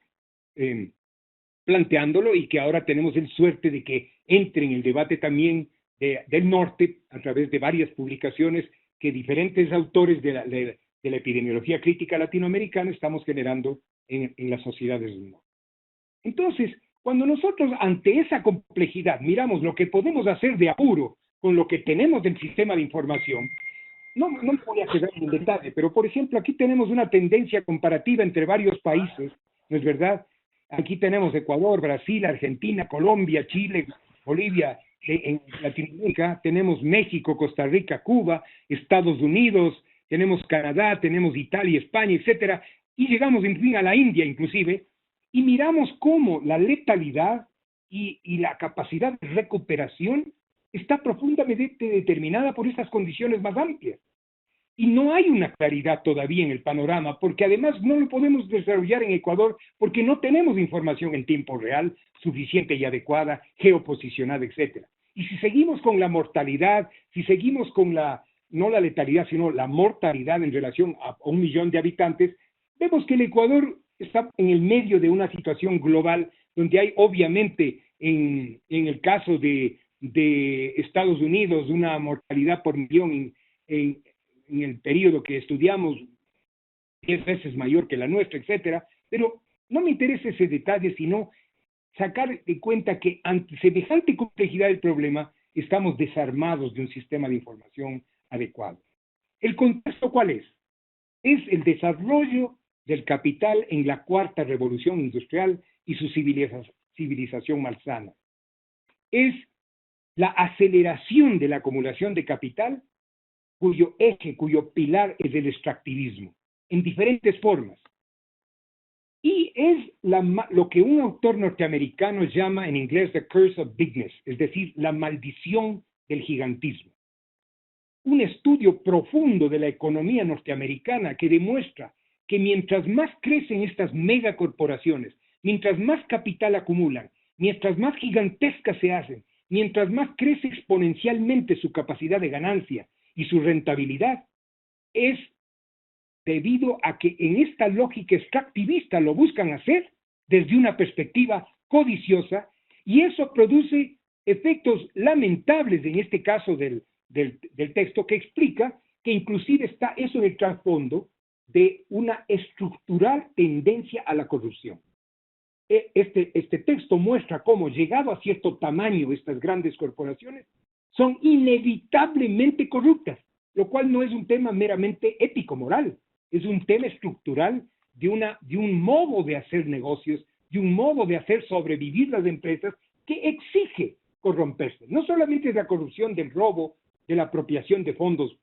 planteándolo y que ahora tenemos el suerte de que entre en el debate también del norte a través de varias publicaciones que diferentes autores de la epidemiología crítica latinoamericana estamos generando en las sociedades del norte. Entonces, cuando nosotros ante esa complejidad miramos lo que podemos hacer de apuro con lo que tenemos del sistema de información, no me voy a quedar en detalle, pero por ejemplo aquí tenemos una tendencia comparativa entre varios países, ¿no es verdad? Aquí tenemos Ecuador, Brasil, Argentina, Colombia, Chile, Bolivia, en Latinoamérica tenemos México, Costa Rica, Cuba, Estados Unidos, tenemos Canadá, tenemos Italia, España, etcétera, y llegamos en fin a la India inclusive, y miramos cómo la letalidad y la capacidad de recuperación está profundamente determinada por estas condiciones más amplias. Y no hay una claridad todavía en el panorama, porque además no lo podemos desarrollar en Ecuador porque no tenemos información en tiempo real suficiente y adecuada, geoposicionada, etcétera. Y si seguimos con la mortalidad, si seguimos con no la letalidad, sino la mortalidad en relación a 1 millón de habitantes, vemos que el Ecuador está en el medio de una situación global donde hay obviamente en el caso de Estados Unidos una mortalidad por millón en el periodo que estudiamos 10 veces mayor que la nuestra, etcétera, pero no me interesa ese detalle, sino sacar de cuenta que ante semejante complejidad del problema estamos desarmados de un sistema de información adecuado. ¿El contexto cuál es? Es el desarrollo del capital en la cuarta revolución industrial y su civilización malsana. Es la aceleración de la acumulación de capital cuyo eje, cuyo pilar es el extractivismo, en diferentes formas. Y es lo que un autor norteamericano llama en inglés the curse of bigness, es decir, la maldición del gigantismo. Un estudio profundo de la economía norteamericana que demuestra que mientras más crecen estas megacorporaciones, mientras más capital acumulan, mientras más gigantescas se hacen, mientras más crece exponencialmente su capacidad de ganancia y su rentabilidad, es debido a que en esta lógica extractivista lo buscan hacer desde una perspectiva codiciosa, y eso produce efectos lamentables en este caso del texto, que explica que inclusive está eso en el trasfondo de una estructural tendencia a la corrupción. Este texto muestra cómo, llegado a cierto tamaño, estas grandes corporaciones son inevitablemente corruptas, lo cual no es un tema meramente ético-moral, es un tema estructural de un modo de hacer negocios, de un modo de hacer sobrevivir las empresas que exige corromperse. No solamente es la corrupción del robo, de la apropiación de fondos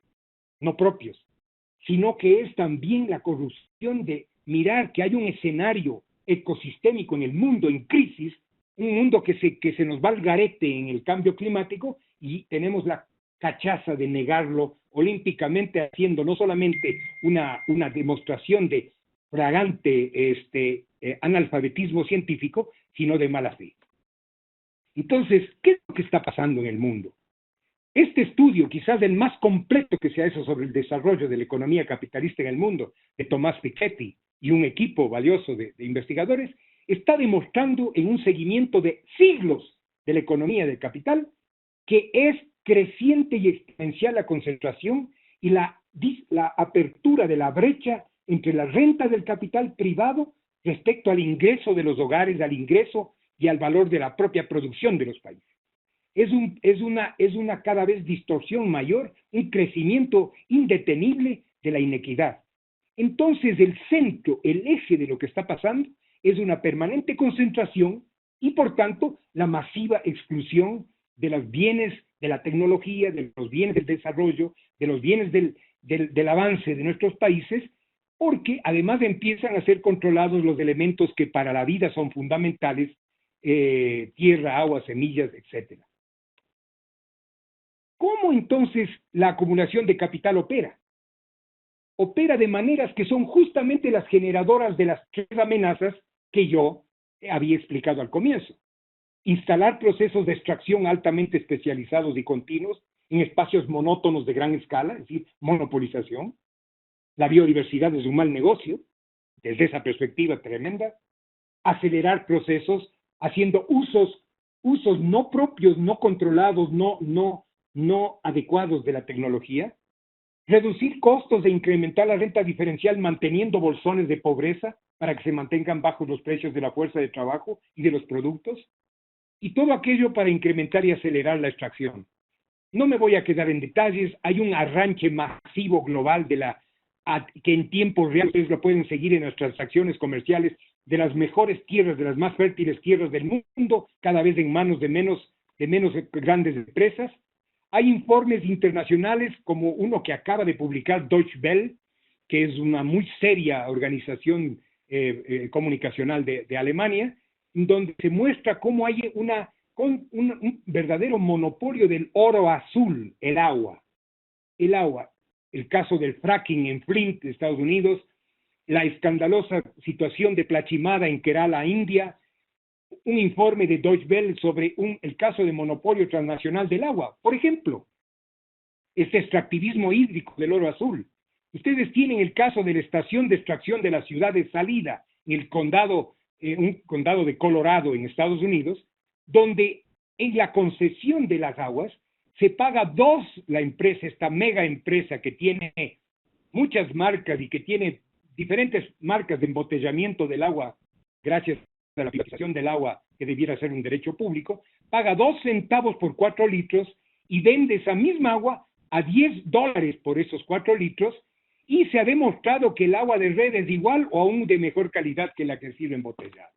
no propios, sino que es también la corrupción de mirar que hay un escenario ecosistémico en el mundo en crisis, un mundo que se nos va al garete en el cambio climático, y tenemos la cachaza de negarlo olímpicamente, haciendo no solamente una demostración de fragante analfabetismo científico, sino de mala fe. Entonces, ¿qué es lo que está pasando en el mundo? Este estudio, quizás el más completo que se ha hecho sobre el desarrollo de la economía capitalista en el mundo, de Tomás Piketty y un equipo valioso de investigadores, está demostrando en un seguimiento de siglos de la economía del capital que es creciente y exponencial la concentración y la apertura de la brecha entre la renta del capital privado respecto al ingreso de los hogares, al ingreso y al valor de la propia producción de los países. Es una cada vez distorsión mayor, un crecimiento indetenible de la inequidad. Entonces el centro, el eje de lo que está pasando es una permanente concentración y por tanto la masiva exclusión de los bienes de la tecnología, de los bienes del desarrollo, de los bienes del avance de nuestros países, porque además empiezan a ser controlados los elementos que para la vida son fundamentales, tierra, agua, semillas, etc. ¿Cómo entonces la acumulación de capital opera? Opera de maneras que son justamente las generadoras de las tres amenazas que yo había explicado al comienzo. Instalar procesos de extracción altamente especializados y continuos en espacios monótonos de gran escala, es decir, monopolización. La biodiversidad es un mal negocio, desde esa perspectiva tremenda. Acelerar procesos haciendo usos no propios, no controlados, no adecuados de la tecnología. Reducir costos e incrementar la renta diferencial manteniendo bolsones de pobreza para que se mantengan bajos los precios de la fuerza de trabajo y de los productos. Y todo aquello para incrementar y acelerar la extracción. No me voy a quedar en detalles, hay un arranque masivo global que en tiempo real ustedes lo pueden seguir en las transacciones comerciales de las mejores tierras, de las más fértiles tierras del mundo, cada vez en manos de menos grandes empresas. Hay informes internacionales como uno que acaba de publicar Deutsche Welle, que es una muy seria organización comunicacional de Alemania, donde se muestra cómo hay un verdadero monopolio del oro azul, el agua. El caso del fracking en Flint, Estados Unidos, la escandalosa situación de Plachimada en Kerala, India, un informe de Deutsche Welle sobre el caso de monopolio transnacional del agua. Por ejemplo, este extractivismo hídrico del oro azul. Ustedes tienen el caso de la estación de extracción de la ciudad de Salida, en el un condado de Colorado en Estados Unidos, donde en la concesión de las aguas se paga la empresa, esta mega empresa que tiene muchas marcas y que tiene diferentes marcas de embotellamiento del agua, gracias a la privatización del agua que debiera ser un derecho público, paga 2 centavos por 4 litros y vende esa misma agua a $10 por esos 4 litros, y se ha demostrado que el agua de red es igual o aún de mejor calidad que la que sirve embotellada.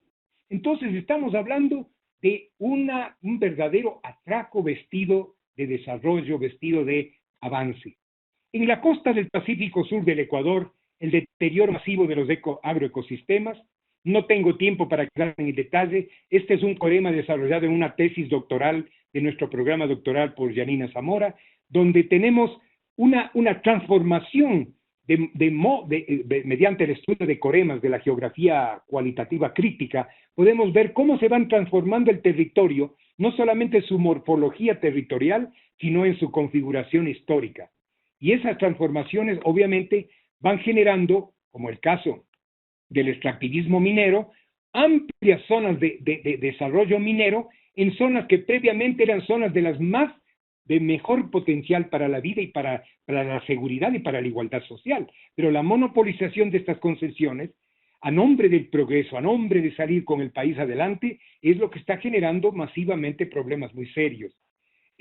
Entonces estamos hablando de un verdadero atraco vestido de desarrollo, vestido de avance. En la costa del Pacífico Sur del Ecuador, el deterioro masivo de los agroecosistemas. No tengo tiempo para quedar en el detalle. Este es un poema desarrollado en una tesis doctoral de nuestro programa doctoral por Yanina Zamora, donde tenemos una transformación mediante el estudio de coremas de la geografía cualitativa crítica. Podemos ver cómo se van transformando el territorio, no solamente en su morfología territorial, sino en su configuración histórica. Y esas transformaciones obviamente van generando, como el caso del extractivismo minero, amplias zonas de desarrollo minero en zonas que previamente eran zonas de las más de mejor potencial para la vida y para la seguridad y para la igualdad social. Pero la monopolización de estas concesiones, a nombre del progreso, a nombre de salir con el país adelante, es lo que está generando masivamente problemas muy serios.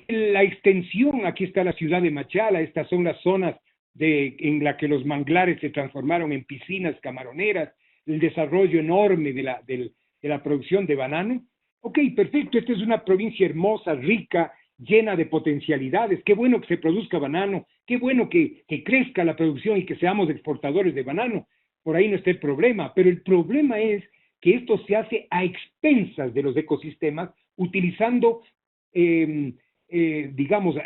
La extensión, aquí está la ciudad de Machala, estas son las zonas en las que los manglares se transformaron en piscinas camaroneras, el desarrollo enorme de la producción de banano. Ok, perfecto, esta es una provincia hermosa, rica, llena de potencialidades. Qué bueno que se produzca banano, qué bueno que crezca la producción y que seamos exportadores de banano. Por ahí no está el problema, pero el problema es que esto se hace a expensas de los ecosistemas, utilizando, digamos,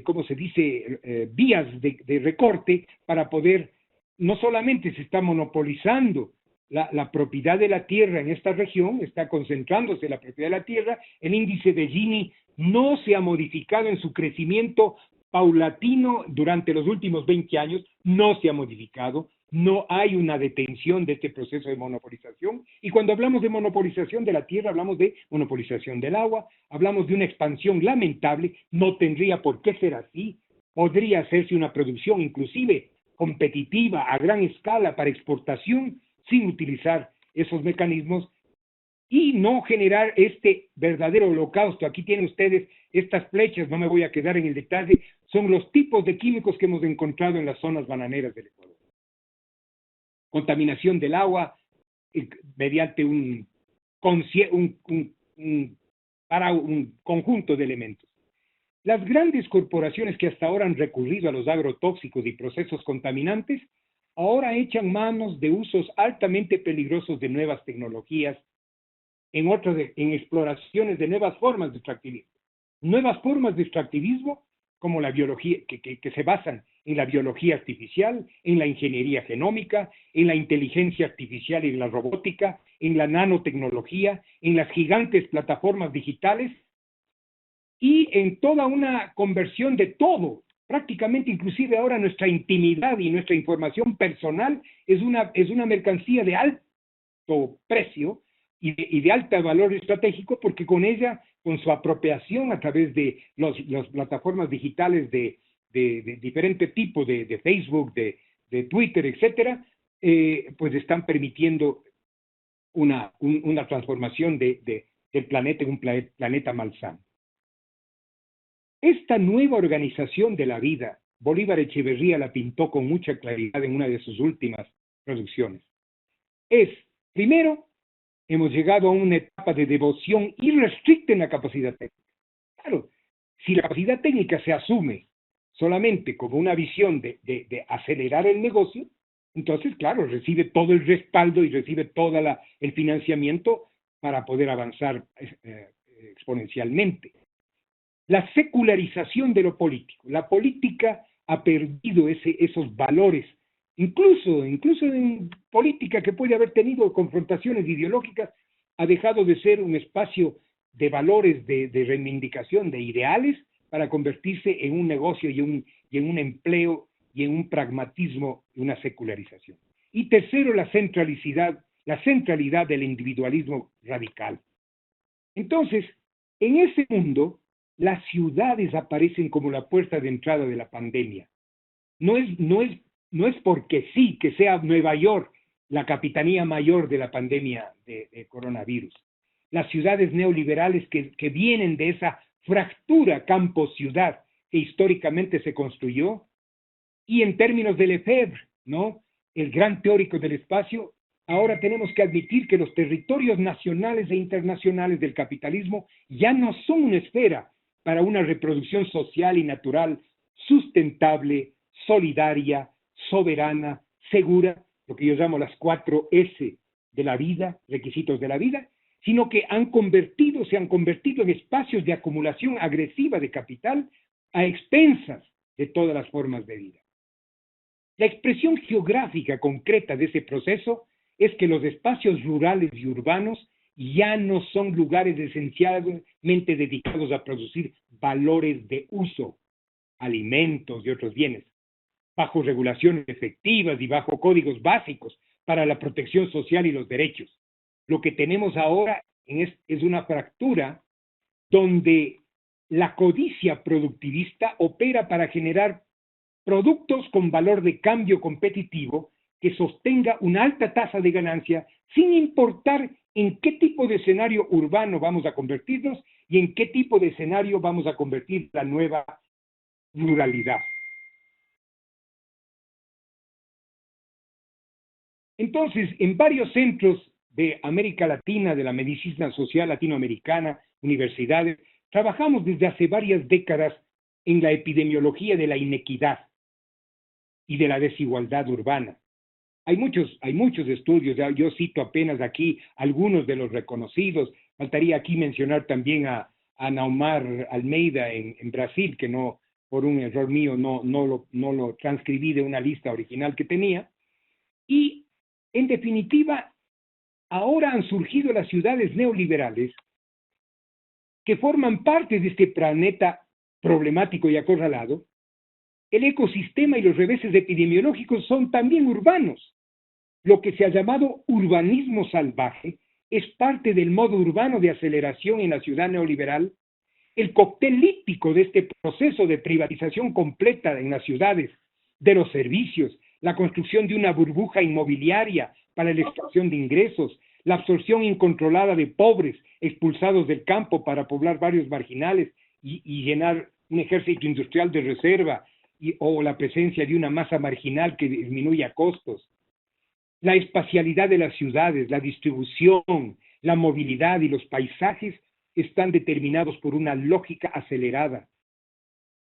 ¿cómo se dice?, vías de recorte para poder, no solamente se está monopolizando la propiedad de la tierra en esta región, está concentrándose la propiedad de la tierra, el índice de Gini no se ha modificado en su crecimiento paulatino durante los últimos 20 años, no se ha modificado, no hay una detención de este proceso de monopolización, y cuando hablamos de monopolización de la tierra, hablamos de monopolización del agua, hablamos de una expansión lamentable, no tendría por qué ser así, podría hacerse una producción inclusive competitiva a gran escala para exportación sin utilizar esos mecanismos y no generar este verdadero holocausto. Aquí tienen ustedes estas flechas, no me voy a quedar en el detalle, son los tipos de químicos que hemos encontrado en las zonas bananeras del Ecuador. Contaminación del agua mediante un conjunto de elementos. Las grandes corporaciones que hasta ahora han recurrido a los agrotóxicos y procesos contaminantes, ahora echan manos de usos altamente peligrosos de nuevas tecnologías, en exploraciones de nuevas formas de extractivismo. Nuevas formas de extractivismo como la biología, que se basan en la biología artificial, en la ingeniería genómica, en la inteligencia artificial y en la robótica, en la nanotecnología, en las gigantes plataformas digitales y en toda una conversión de todo. Prácticamente, inclusive ahora nuestra intimidad y nuestra información personal es una mercancía de alto precio y de alto valor estratégico, porque con ella, con su apropiación a través de las plataformas digitales de diferente tipo, de Facebook, de Twitter, etcétera, pues están permitiendo una transformación del planeta en un planeta malsano. Esta nueva organización de la vida, Bolívar Echeverría la pintó con mucha claridad en una de sus últimas producciones. Primero, hemos llegado a una etapa de devoción irrestricta en la capacidad técnica. Claro, si la capacidad técnica se asume solamente como una visión de acelerar el negocio, entonces, claro, recibe todo el respaldo y recibe todo el financiamiento para poder avanzar exponencialmente. La secularización de lo político. La política ha perdido esos valores. Incluso en política que puede haber tenido confrontaciones ideológicas, ha dejado de ser un espacio de valores, de reivindicación, de ideales, para convertirse en un negocio y en un empleo y en un pragmatismo y una secularización. Y tercero, la centralidad del individualismo radical. Entonces, en ese mundo, las ciudades aparecen como la puerta de entrada de la pandemia. No es porque sí que sea Nueva York la capitanía mayor de la pandemia de coronavirus. Las ciudades neoliberales que vienen de esa fractura campo-ciudad que históricamente se construyó, y en términos de Lefebvre, ¿no?, el gran teórico del espacio, ahora tenemos que admitir que los territorios nacionales e internacionales del capitalismo ya no son una esfera para una reproducción social y natural sustentable, solidaria, soberana, segura, lo que yo llamo las 4 S de la vida, requisitos de la vida, sino que se han convertido en espacios de acumulación agresiva de capital a expensas de todas las formas de vida. La expresión geográfica concreta de ese proceso es que los espacios rurales y urbanos ya no son lugares esencialmente dedicados a producir valores de uso, alimentos y otros bienes, bajo regulaciones efectivas y bajo códigos básicos para la protección social y los derechos. Lo que tenemos ahora es una fractura donde la codicia productivista opera para generar productos con valor de cambio competitivo que sostenga una alta tasa de ganancia sin importar en qué tipo de escenario urbano vamos a convertirnos y en qué tipo de escenario vamos a convertir la nueva ruralidad. Entonces, en varios centros de América Latina, de la medicina social latinoamericana, universidades, trabajamos desde hace varias décadas en la epidemiología de la inequidad y de la desigualdad urbana. Hay muchos estudios, yo cito apenas aquí algunos de los reconocidos. Faltaría aquí mencionar también a Naumar Almeida en Brasil, que no, por un error mío, no lo transcribí de una lista original que tenía. Y, en definitiva, ahora han surgido las ciudades neoliberales que forman parte de este planeta problemático y acorralado. El ecosistema y los reveses epidemiológicos son también urbanos. Lo que se ha llamado urbanismo salvaje es parte del modo urbano de aceleración en la ciudad neoliberal. El cóctel lípico de este proceso de privatización completa en las ciudades, de los servicios, la construcción de una burbuja inmobiliaria para la extracción de ingresos, la absorción incontrolada de pobres expulsados del campo para poblar barrios marginales y llenar un ejército industrial de reserva, o la presencia de una masa marginal que disminuya costos. La espacialidad de las ciudades, la distribución, la movilidad y los paisajes están determinados por una lógica acelerada,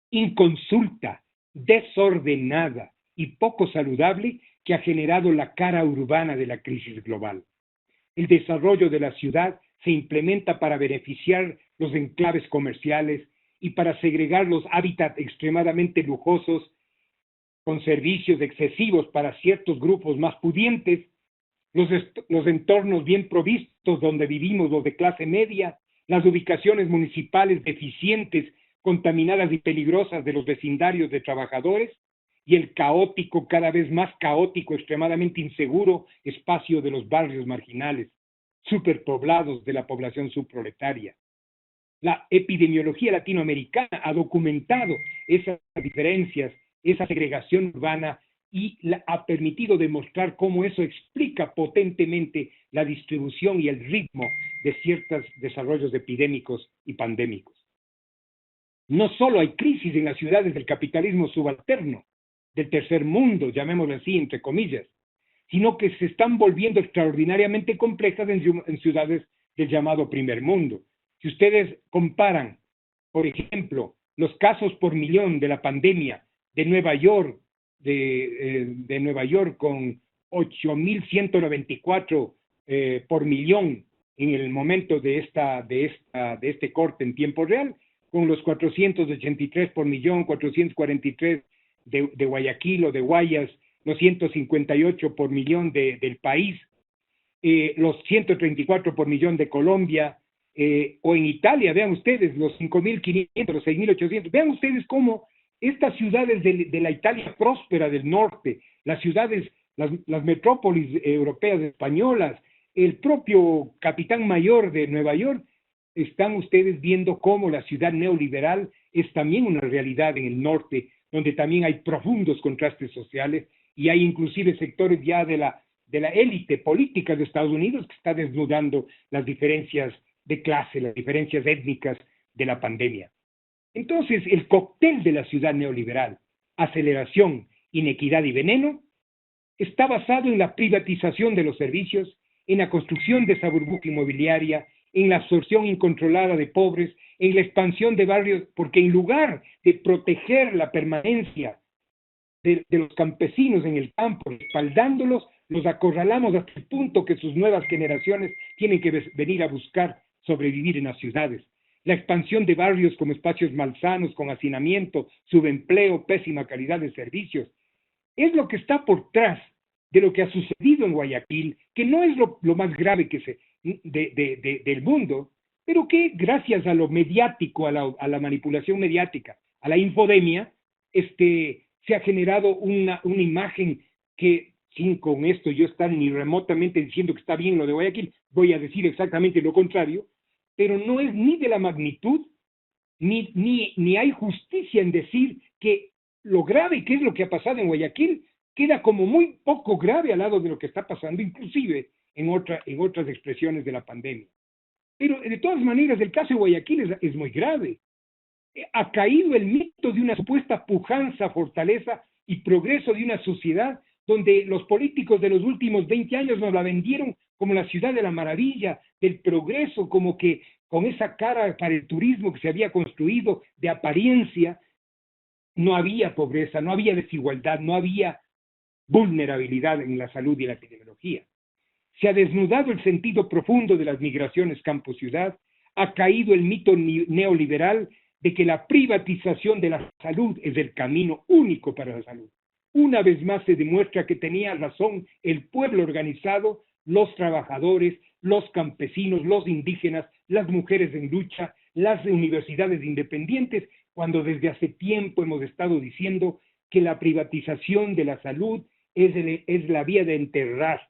inconsulta, desordenada y poco saludable que ha generado la cara urbana de la crisis global. El desarrollo de la ciudad se implementa para beneficiar los enclaves comerciales y para segregar los hábitats extremadamente lujosos con servicios excesivos para ciertos grupos más pudientes, los entornos bien provistos donde vivimos los de clase media, las ubicaciones municipales deficientes, contaminadas y peligrosas de los vecindarios de trabajadores, y el caótico, cada vez más caótico, extremadamente inseguro espacio de los barrios marginales, superpoblados de la población subproletaria. La epidemiología latinoamericana ha documentado esas diferencias, esa segregación urbana, y ha permitido demostrar cómo eso explica potentemente la distribución y el ritmo de ciertos desarrollos epidémicos y pandémicos. No solo hay crisis en las ciudades del capitalismo subalterno, del tercer mundo, llamémoslo así, entre comillas, sino que se están volviendo extraordinariamente complejas en ciudades del llamado primer mundo. Si ustedes comparan, por ejemplo, los casos por millón de la pandemia de Nueva York, de Nueva York con 8.194 por millón en el momento de este corte en tiempo real, con los 483 por millón, 443 de Guayaquil o de Guayas, los 158 por millón del país, los 134 por millón de Colombia, o en Italia, vean ustedes, los 5.500, los 6.800, vean ustedes cómo estas ciudades de la Italia próspera del norte, las ciudades, las metrópolis europeas españolas, el propio capitán mayor de Nueva York, están ustedes viendo cómo la ciudad neoliberal es también una realidad en el norte, donde también hay profundos contrastes sociales y hay inclusive sectores ya de la élite política de Estados Unidos que está desnudando las diferencias de clase, las diferencias étnicas de la pandemia. Entonces, el cóctel de la ciudad neoliberal, aceleración, inequidad y veneno, está basado en la privatización de los servicios, en la construcción de esa burbuja inmobiliaria, en la absorción incontrolada de pobres, en la expansión de barrios, porque en lugar de proteger la permanencia de los campesinos en el campo, respaldándolos, los acorralamos hasta el punto que sus nuevas generaciones tienen que venir a buscar sobrevivir en las ciudades. La expansión de barrios como espacios malsanos, con hacinamiento, subempleo, pésima calidad de servicios, es lo que está por detrás de lo que ha sucedido en Guayaquil, que no es lo más grave del mundo, pero que gracias a lo mediático, a la manipulación mediática, a la infodemia, se ha generado una imagen que sin con esto yo estar ni remotamente diciendo que está bien lo de Guayaquil, voy a decir exactamente lo contrario, pero no es ni de la magnitud, ni hay justicia en decir que lo grave que es lo que ha pasado en Guayaquil queda como muy poco grave al lado de lo que está pasando, inclusive en otras expresiones de la pandemia. Pero de todas maneras, el caso de Guayaquil es muy grave. Ha caído el mito de una supuesta pujanza, fortaleza y progreso de una sociedad donde los políticos de los últimos 20 años nos la vendieron como la ciudad de la maravilla, del progreso, como que con esa cara para el turismo que se había construido de apariencia, no había pobreza, no había desigualdad, no había vulnerabilidad en la salud y la epidemiología. Se ha desnudado el sentido profundo de las migraciones campo-ciudad, ha caído el mito neoliberal de que la privatización de la salud es el camino único para la salud. Una vez más se demuestra que tenía razón el pueblo organizado, los trabajadores, los campesinos, los indígenas, las mujeres en lucha, las universidades independientes, cuando desde hace tiempo hemos estado diciendo que la privatización de la salud es la vía de enterrar.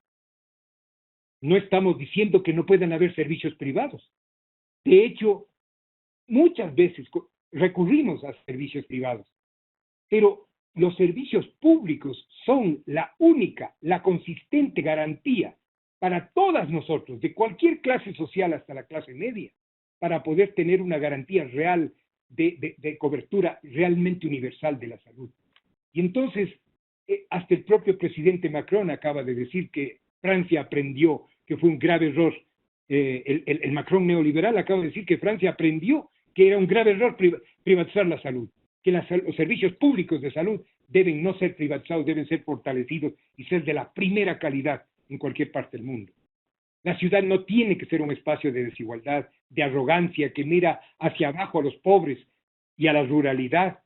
No estamos diciendo que no puedan haber servicios privados. De hecho, muchas veces recurrimos a servicios privados, pero los servicios públicos son la única, la consistente garantía para todas nosotros, de cualquier clase social hasta la clase media, para poder tener una garantía real de cobertura realmente universal de la salud. Y entonces, hasta el propio presidente Macron acaba de decir que Francia aprendió que fue un grave error. El Macron neoliberal acaba de decir que Francia aprendió que era un grave error privatizar la salud, que los servicios públicos de salud deben no ser privatizados, deben ser fortalecidos y ser de la primera calidad en cualquier parte del mundo. La ciudad no tiene que ser un espacio de desigualdad, de arrogancia, que mira hacia abajo a los pobres y a la ruralidad,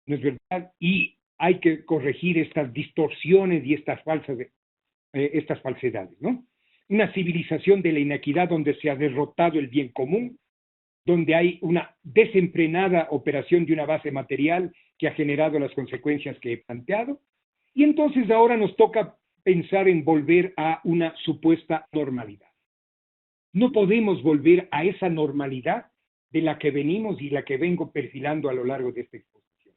¿no es verdad? Y hay que corregir estas distorsiones y estas falsedades, ¿no? Una civilización de la inequidad donde se ha derrotado el bien común, donde hay una desenfrenada operación de una base material que ha generado las consecuencias que he planteado, y entonces ahora nos toca pensar en volver a una supuesta normalidad. No podemos volver a esa normalidad de la que venimos y la que vengo perfilando a lo largo de esta exposición.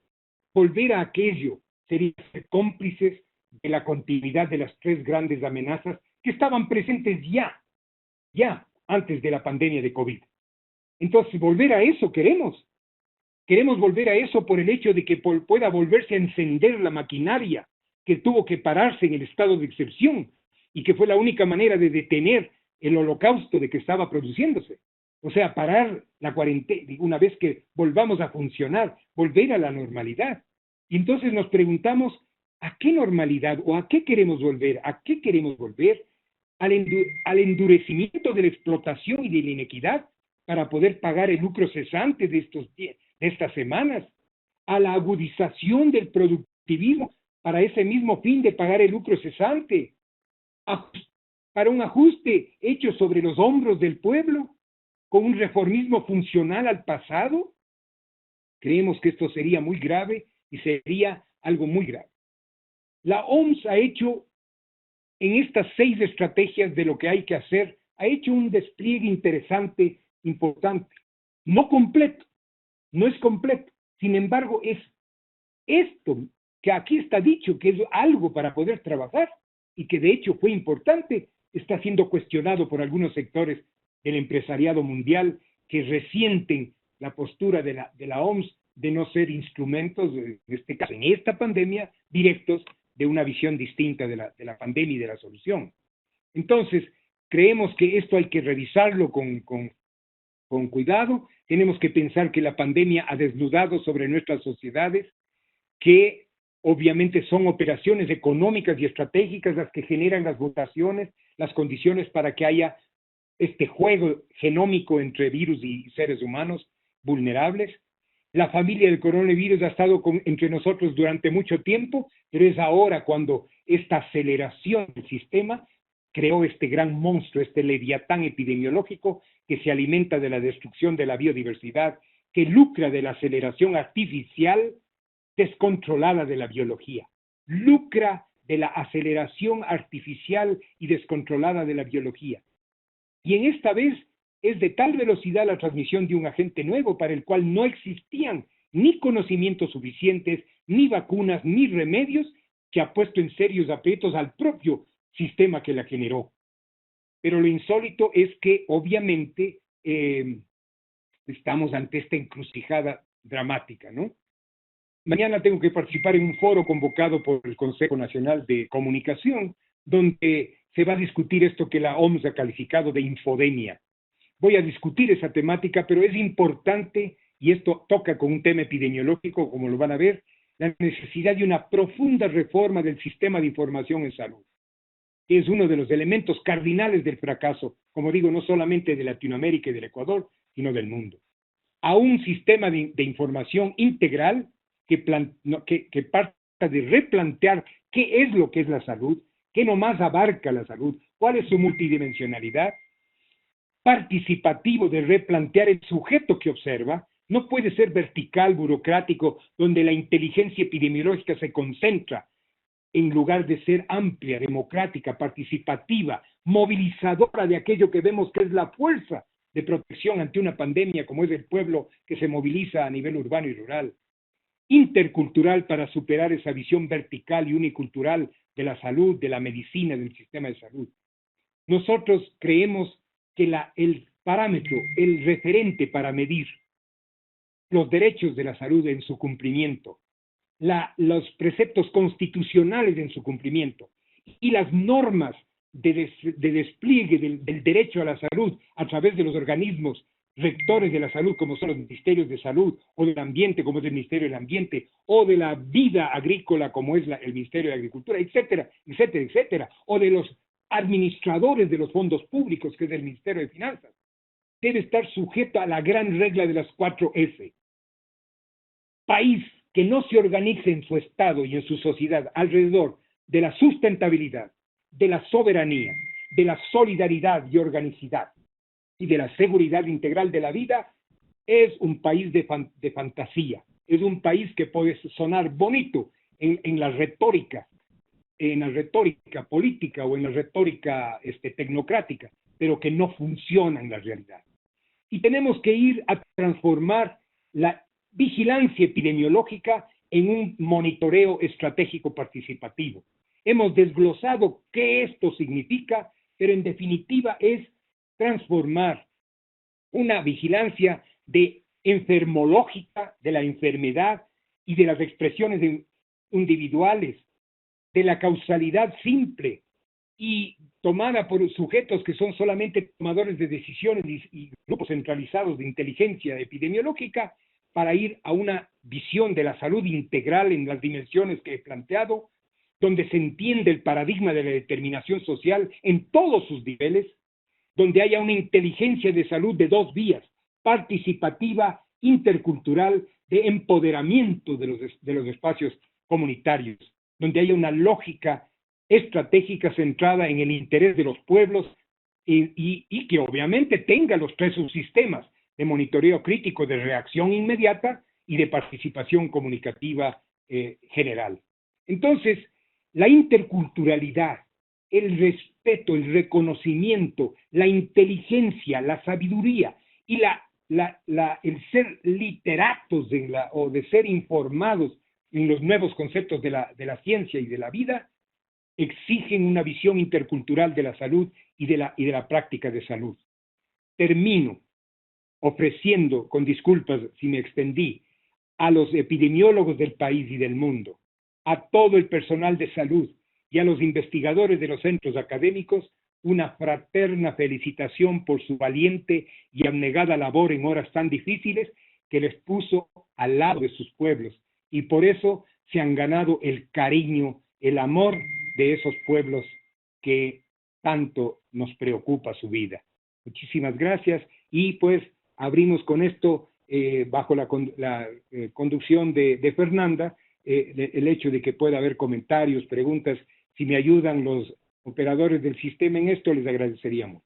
Volver a aquello sería ser cómplices de la continuidad de las tres grandes amenazas que estaban presentes ya antes de la pandemia de COVID. Entonces, volver a eso queremos. Queremos volver a eso por el hecho de que pueda volverse a encender la maquinaria que tuvo que pararse en el estado de excepción y que fue la única manera de detener el holocausto de que estaba produciéndose. O sea, parar la cuarentena, una vez que volvamos a funcionar, volver a la normalidad. Y entonces nos preguntamos, ¿a qué normalidad o a qué queremos volver? ¿A qué queremos volver? Al endurecimiento de la explotación y de la inequidad para poder pagar el lucro cesante de estas semanas, a la agudización del productivismo para ese mismo fin de pagar el lucro cesante, para un ajuste hecho sobre los hombros del pueblo, con un reformismo funcional al pasado. Creemos que esto sería muy grave y sería algo muy grave. La OMS ha hecho, en estas 6 estrategias de lo que hay que hacer, ha hecho un despliegue interesante, importante. No completo, no es completo. Sin embargo, es esto que aquí está dicho, que es algo para poder trabajar y que de hecho fue importante, está siendo cuestionado por algunos sectores del empresariado mundial que resienten la postura de la OMS de no ser instrumentos, en este caso, en esta pandemia, directos de una visión distinta de la pandemia y de la solución. Entonces, creemos que esto hay que revisarlo con cuidado. Tenemos que pensar que la pandemia ha desnudado sobre nuestras sociedades, que obviamente son operaciones económicas y estratégicas las que generan las mutaciones, las condiciones para que haya este juego genómico entre virus y seres humanos vulnerables. La familia del coronavirus ha estado entre nosotros durante mucho tiempo, pero es ahora cuando esta aceleración del sistema creó este gran monstruo, este leviatán epidemiológico que se alimenta de la destrucción de la biodiversidad, que lucra de la aceleración artificial descontrolada de la biología, lucra de la aceleración artificial y descontrolada de la biología. Y en esta vez es de tal velocidad la transmisión de un agente nuevo para el cual no existían ni conocimientos suficientes, ni vacunas, ni remedios, que ha puesto en serios aprietos al propio sistema que la generó. Pero lo insólito es que obviamente estamos ante esta encrucijada dramática, ¿no? Mañana tengo que participar en un foro convocado por el Consejo Nacional de Comunicación, donde se va a discutir esto que la OMS ha calificado de infodemia. Voy a discutir esa temática, pero es importante, y esto toca con un tema epidemiológico, como lo van a ver, la necesidad de una profunda reforma del sistema de información en salud, que es uno de los elementos cardinales del fracaso, como digo, no solamente de Latinoamérica y del Ecuador, sino del mundo. A un sistema de información integral que parta de replantear qué es lo que es la salud, qué nomás abarca la salud, cuál es su multidimensionalidad, participativo de replantear el sujeto que observa, no puede ser vertical, burocrático, donde la inteligencia epidemiológica se concentra, en lugar de ser amplia, democrática, participativa, movilizadora de aquello que vemos que es la fuerza de protección ante una pandemia, como es el pueblo que se moviliza a nivel urbano y rural. Intercultural para superar esa visión vertical y unicultural de la salud, de la medicina, del sistema de salud. Nosotros creemos que el parámetro, el referente para medir los derechos de la salud en su cumplimiento, los preceptos constitucionales en su cumplimiento y las normas de despliegue del derecho a la salud a través de los organismos rectores de la salud, como son los ministerios de salud, o del ambiente, como es el Ministerio del Ambiente, o de la vida agrícola, como es el Ministerio de Agricultura, etcétera, etcétera, etcétera, o de los administradores de los fondos públicos, que es el Ministerio de Finanzas, debe estar sujeto a la gran regla de las 4S. País que no se organice en su Estado y en su sociedad alrededor de la sustentabilidad, de la soberanía, de la solidaridad y organicidad y de la seguridad integral de la vida, es un país de fantasía, es un país que puede sonar bonito en la retórica política o en la retórica tecnocrática, pero que no funciona en la realidad. Y tenemos que ir a transformar la vigilancia epidemiológica en un monitoreo estratégico participativo. Hemos desglosado qué esto significa, pero en definitiva es transformar una vigilancia enfermológica de la enfermedad y de las expresiones individuales, de la causalidad simple y tomada por sujetos que son solamente tomadores de decisiones y grupos centralizados de inteligencia epidemiológica, para ir a una visión de la salud integral en las dimensiones que he planteado, donde se entiende el paradigma de la determinación social en todos sus niveles, donde haya una inteligencia de salud de dos vías, participativa, intercultural, de empoderamiento de los espacios comunitarios, donde haya una lógica estratégica centrada en el interés de los pueblos y que obviamente tenga los tres subsistemas de monitoreo crítico, de reacción inmediata y de participación comunicativa general. Entonces, la interculturalidad, el respeto, el reconocimiento, la inteligencia, la sabiduría y el ser literatos o de ser informados en los nuevos conceptos de la ciencia y de la vida, exigen una visión intercultural de la salud y de la práctica de salud. Termino ofreciendo, con disculpas si me extendí, a los epidemiólogos del país y del mundo, a todo el personal de salud y a los investigadores de los centros académicos, una fraterna felicitación por su valiente y abnegada labor en horas tan difíciles que les puso al lado de sus pueblos, y por eso se han ganado el cariño, el amor de esos pueblos que tanto nos preocupa su vida. Muchísimas gracias, y pues abrimos con esto, bajo la conducción de Fernanda, el hecho de que pueda haber comentarios, preguntas. Si me ayudan los operadores del sistema en esto, les agradeceríamos.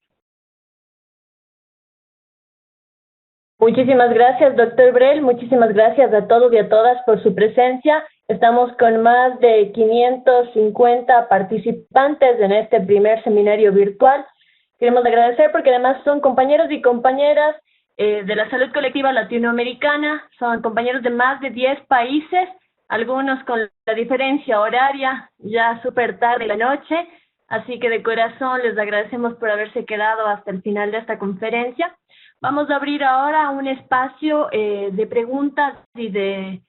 Muchísimas gracias, doctor Brel. Muchísimas gracias a todos y a todas por su presencia. Estamos con más de 550 participantes en este primer seminario virtual. Queremos agradecer porque además son compañeros y compañeras de la salud colectiva latinoamericana, son compañeros de más de 10 países, algunos con la diferencia horaria ya súper tarde en la noche, así que de corazón les agradecemos por haberse quedado hasta el final de esta conferencia. Vamos a abrir ahora un espacio de preguntas y de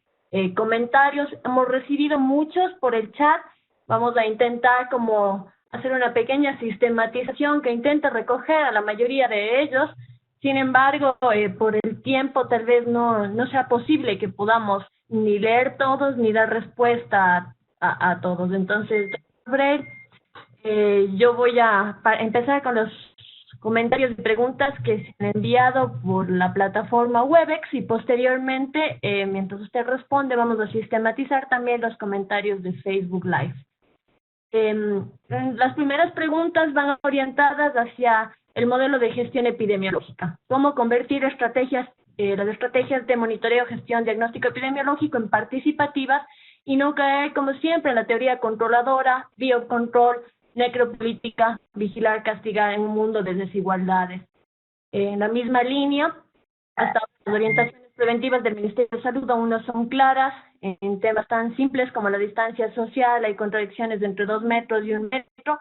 comentarios. Hemos recibido muchos por el chat. Vamos a intentar como hacer una pequeña sistematización que intente recoger a la mayoría de ellos. Sin embargo, por el tiempo tal vez no sea posible que podamos ni leer todos ni dar respuesta a todos. Entonces, Brel, yo voy a empezar con los comentarios y preguntas que se han enviado por la plataforma Webex y posteriormente, mientras usted responde, vamos a sistematizar también los comentarios de Facebook Live. Las primeras preguntas van orientadas hacia el modelo de gestión epidemiológica. Cómo convertir las estrategias de monitoreo, gestión, diagnóstico epidemiológico en participativas y no caer, como siempre, en la teoría controladora, biocontrol, necropolítica, vigilar, castigar en un mundo de desigualdades. En la misma línea, hasta las orientaciones preventivas del Ministerio de Salud aún no son claras en temas tan simples como la distancia social, hay contradicciones de entre 2 metros y 1 metro.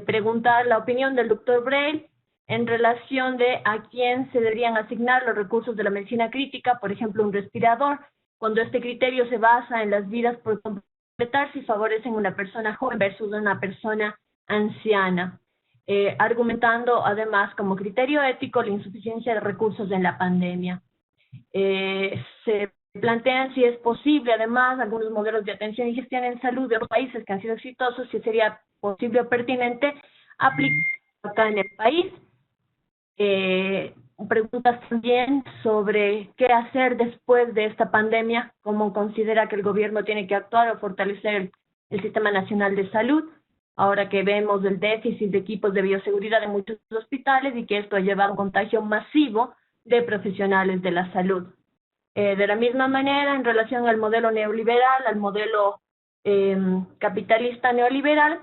Preguntar la opinión del doctor Brel en relación de a quién se deberían asignar los recursos de la medicina crítica, por ejemplo, un respirador, cuando este criterio se basa en las vidas por completar si favorecen una persona joven versus una persona anciana, argumentando además como criterio ético la insuficiencia de recursos en la pandemia. Se plantean si es posible, además, algunos modelos de atención y gestión en salud de otros países que han sido exitosos, si sería posible o pertinente aplicar acá en el país. Preguntas también sobre qué hacer después de esta pandemia, cómo considera que el gobierno tiene que actuar o fortalecer el Sistema Nacional de Salud, ahora que vemos el déficit de equipos de bioseguridad en muchos hospitales y que esto ha llevado a un contagio masivo de profesionales de la salud. De la misma manera, en relación al modelo neoliberal, al modelo capitalista neoliberal,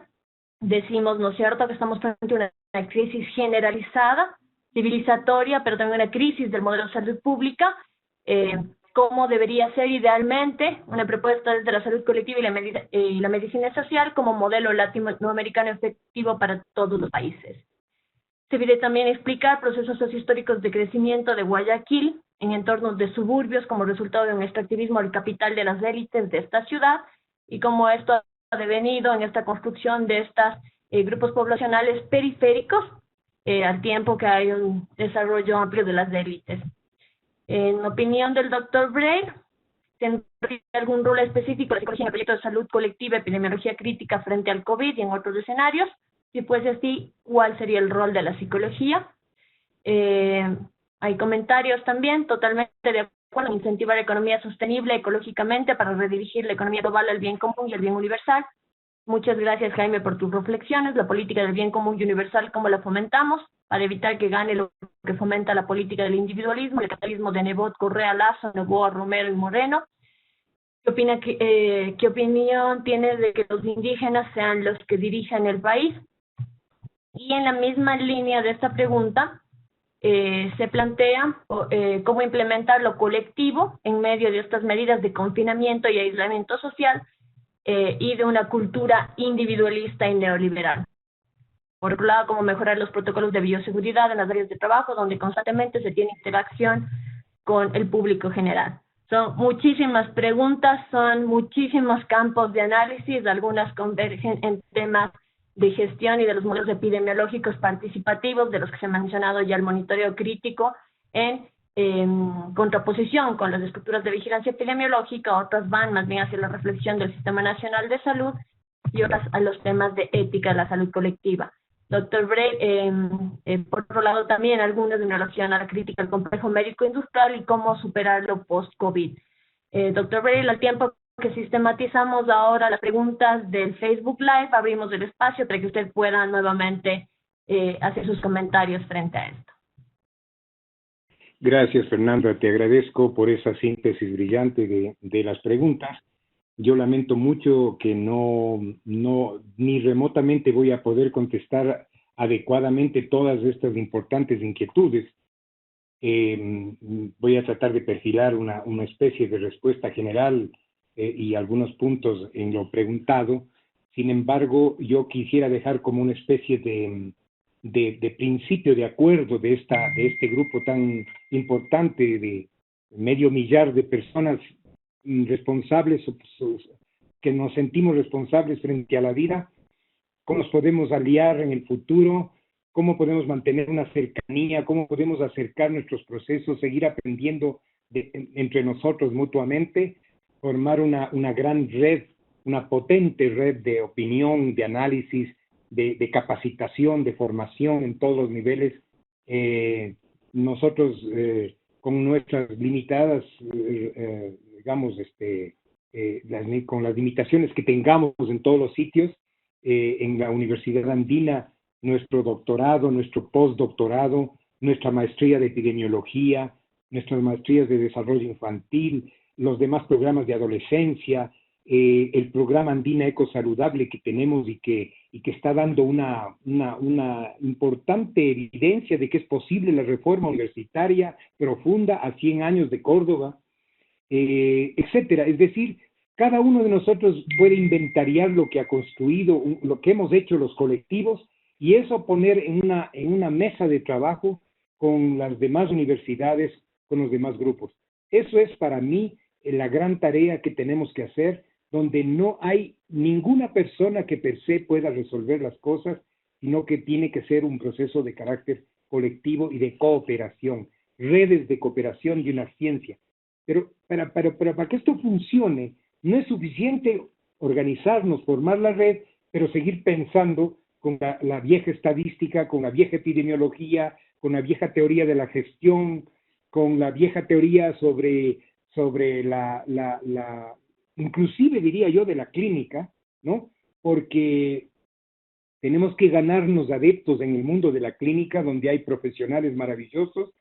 decimos, ¿no es cierto?, que estamos frente a una crisis generalizada, civilizatoria, pero también una crisis del modelo de salud pública, cómo debería ser idealmente una propuesta desde la salud colectiva y la medicina social como modelo latinoamericano efectivo para todos los países. Se debe también explicar procesos sociohistóricos de crecimiento de Guayaquil en entornos de suburbios como resultado de un extractivismo del capital de las élites de esta ciudad y cómo esto ha devenido en esta construcción de estos grupos poblacionales periféricos al tiempo que hay un desarrollo amplio de las élites. En opinión del doctor Brel, ¿tendría algún rol específico la psicología en el proyecto de salud colectiva, epidemiología crítica frente al COVID y en otros escenarios? Si fuese así, ¿cuál sería el rol de la psicología? Hay comentarios también, totalmente de acuerdo en incentivar la economía sostenible ecológicamente para redirigir la economía global al bien común y al bien universal. Muchas gracias, Jaime, por tus reflexiones. La política del bien común y universal, ¿cómo la fomentamos? Para evitar que gane lo que fomenta la política del individualismo, el capitalismo de Nebot, Correa, Lazo, Novoa, Romero y Moreno. ¿Qué opinión tiene de que los indígenas sean los que dirijan el país? Y en la misma línea de esta pregunta, se plantea cómo implementar lo colectivo en medio de estas medidas de confinamiento y aislamiento social y de una cultura individualista y neoliberal. Por otro lado, cómo mejorar los protocolos de bioseguridad en las áreas de trabajo, donde constantemente se tiene interacción con el público general. Son muchísimas preguntas, son muchísimos campos de análisis, algunas convergen en temas de gestión y de los modelos epidemiológicos participativos, de los que se ha mencionado ya el monitoreo crítico, en contraposición con las estructuras de vigilancia epidemiológica, otras van más bien hacia la reflexión del Sistema Nacional de Salud y otras a los temas de ética de la salud colectiva. Doctor Brel, por otro lado también algunas en relación a la crítica al complejo médico-industrial y cómo superarlo post-COVID. Doctor Brel, al tiempo que sistematizamos ahora las preguntas del Facebook Live, abrimos el espacio para que usted pueda nuevamente hacer sus comentarios frente a esto. Gracias, Fernanda. Te agradezco por esa síntesis brillante de las preguntas. Yo lamento mucho que ni remotamente voy a poder contestar adecuadamente todas estas importantes inquietudes. Voy a tratar de perfilar una especie de respuesta general y algunos puntos en lo preguntado. Sin embargo, yo quisiera dejar como una especie de principio de acuerdo de este grupo tan importante de medio millar de personas responsables, que nos sentimos responsables frente a la vida, cómo nos podemos aliar en el futuro, cómo podemos mantener una cercanía, cómo podemos acercar nuestros procesos, seguir aprendiendo entre nosotros mutuamente, formar una gran red, una potente red de opinión, de análisis, de capacitación, de formación en todos los niveles. Nosotros, con nuestras limitadas, digamos, con las limitaciones que tengamos en todos los sitios, en la Universidad Andina, nuestro doctorado, nuestro postdoctorado, nuestra maestría de epidemiología, nuestras maestrías de desarrollo infantil, los demás programas de adolescencia, el programa Andina Ecosaludable que tenemos y que está dando una importante evidencia de que es posible la reforma universitaria profunda a 100 años de Córdoba, etcétera. Es decir, cada uno de nosotros puede inventariar lo que ha construido, lo que hemos hecho los colectivos, y eso poner en una mesa de trabajo con las demás universidades, con los demás grupos. Eso es para mí la gran tarea que tenemos que hacer, donde no hay ninguna persona que per se pueda resolver las cosas, sino que tiene que ser un proceso de carácter colectivo y de cooperación, redes de cooperación y una ciencia. Pero para que esto funcione, no es suficiente organizarnos, formar la red, pero seguir pensando con la vieja estadística, con la vieja epidemiología, con la vieja teoría de la gestión, con la vieja teoría sobre inclusive diría yo de la clínica, ¿no? Porque tenemos que ganarnos adeptos en el mundo de la clínica, donde hay profesionales maravillosos.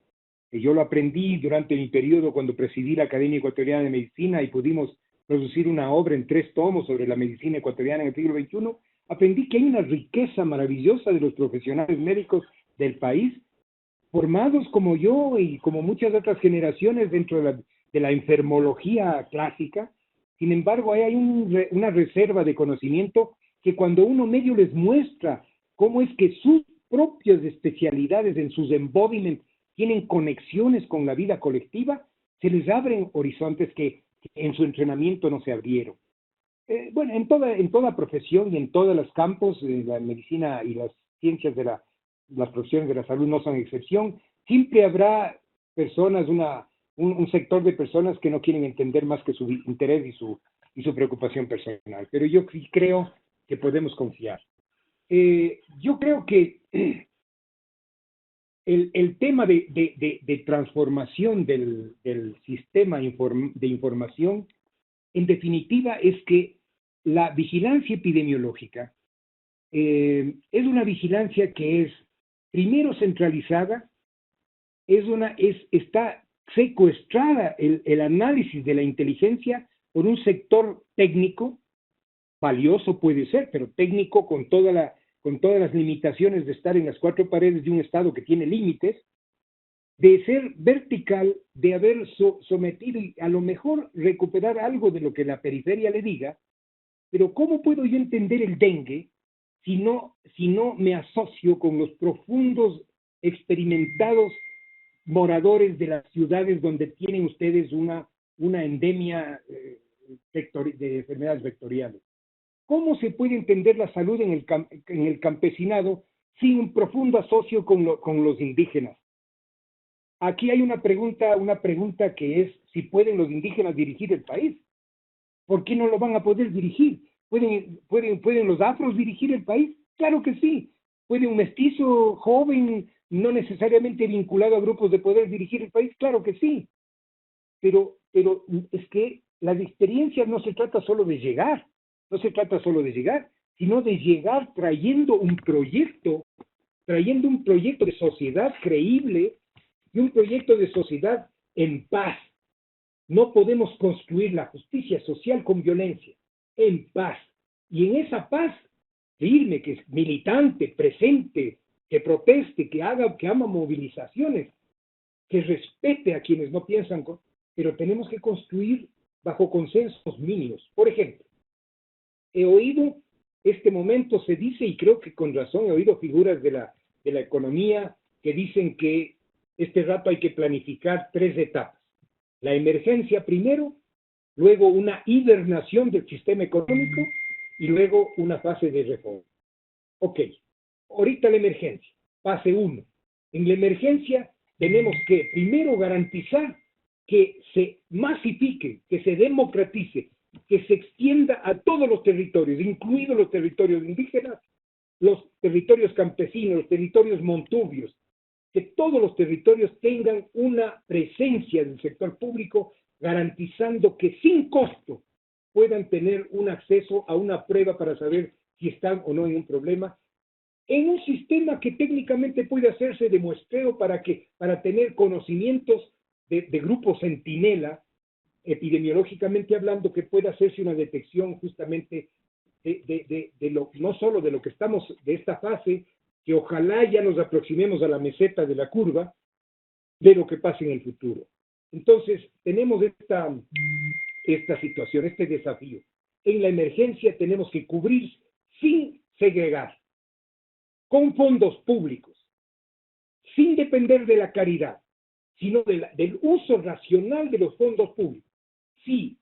Yo lo aprendí durante mi periodo cuando presidí la Academia Ecuatoriana de Medicina y pudimos producir una obra en 3 tomos sobre la medicina ecuatoriana en el siglo XXI. Aprendí que hay una riqueza maravillosa de los profesionales médicos del país, formados como yo y como muchas otras generaciones dentro de la enfermología clásica. Sin embargo, hay una reserva de conocimiento que cuando uno medio les muestra cómo es que sus propias especialidades en sus embodiments tienen conexiones con la vida colectiva, se les abren horizontes que en su entrenamiento no se abrieron. Bueno, en toda profesión y en todos los campos, la medicina y las ciencias las profesiones de la salud no son excepción. Siempre habrá personas, un sector de personas que no quieren entender más que su interés y su preocupación personal. Pero yo creo que podemos confiar. Yo creo que el tema de transformación del sistema de información, en definitiva, es que la vigilancia epidemiológica es una vigilancia que es primero centralizada, está secuestrada el análisis de la inteligencia por un sector técnico, valioso puede ser, pero técnico con todas las limitaciones de estar en las 4 paredes de un Estado que tiene límites, de ser vertical, de haber sometido y a lo mejor recuperar algo de lo que la periferia le diga, pero ¿cómo puedo yo entender el dengue si no me asocio con los profundos, experimentados moradores de las ciudades donde tienen ustedes una endemia de enfermedades vectoriales? ¿Cómo se puede entender la salud en el campesinado sin un profundo asocio con los indígenas? Aquí hay una pregunta que es si pueden los indígenas dirigir el país. ¿Por qué no lo van a poder dirigir? ¿Pueden los afros dirigir el país? Claro que sí. ¿Puede un mestizo joven, no necesariamente vinculado a grupos de poder, dirigir el país? Claro que sí. Pero es que las experiencias no se trata solo de llegar, sino de llegar trayendo un proyecto de sociedad creíble y un proyecto de sociedad en paz. No podemos construir la justicia social con violencia, en paz. Y en esa paz, firme, que es militante, presente, que proteste, que haga movilizaciones, que respete a quienes no piensan, pero tenemos que construir bajo consensos mínimos. Por ejemplo, he oído, este momento se dice, y creo que con razón, he oído figuras de la economía que dicen que este rato hay que planificar 3 etapas. La emergencia primero, luego una hibernación del sistema económico y luego una fase de reforma. Ok, ahorita la emergencia, fase 1. En la emergencia tenemos que primero garantizar que se masifique, que se democratice, que se extienda a todos los territorios, incluidos los territorios indígenas, los territorios campesinos, los territorios montubios, que todos los territorios tengan una presencia del sector público, garantizando que sin costo puedan tener un acceso a una prueba para saber si están o no en un problema, en un sistema que técnicamente puede hacerse de muestreo para tener conocimientos de grupos centinela, epidemiológicamente hablando, que pueda hacerse una detección justamente no solo de lo que estamos, de esta fase, que ojalá ya nos aproximemos a la meseta de la curva, de lo que pase en el futuro. Entonces, tenemos esta situación, este desafío. En la emergencia tenemos que cubrir sin segregar, con fondos públicos, sin depender de la caridad, sino del uso racional de los fondos públicos. Sí,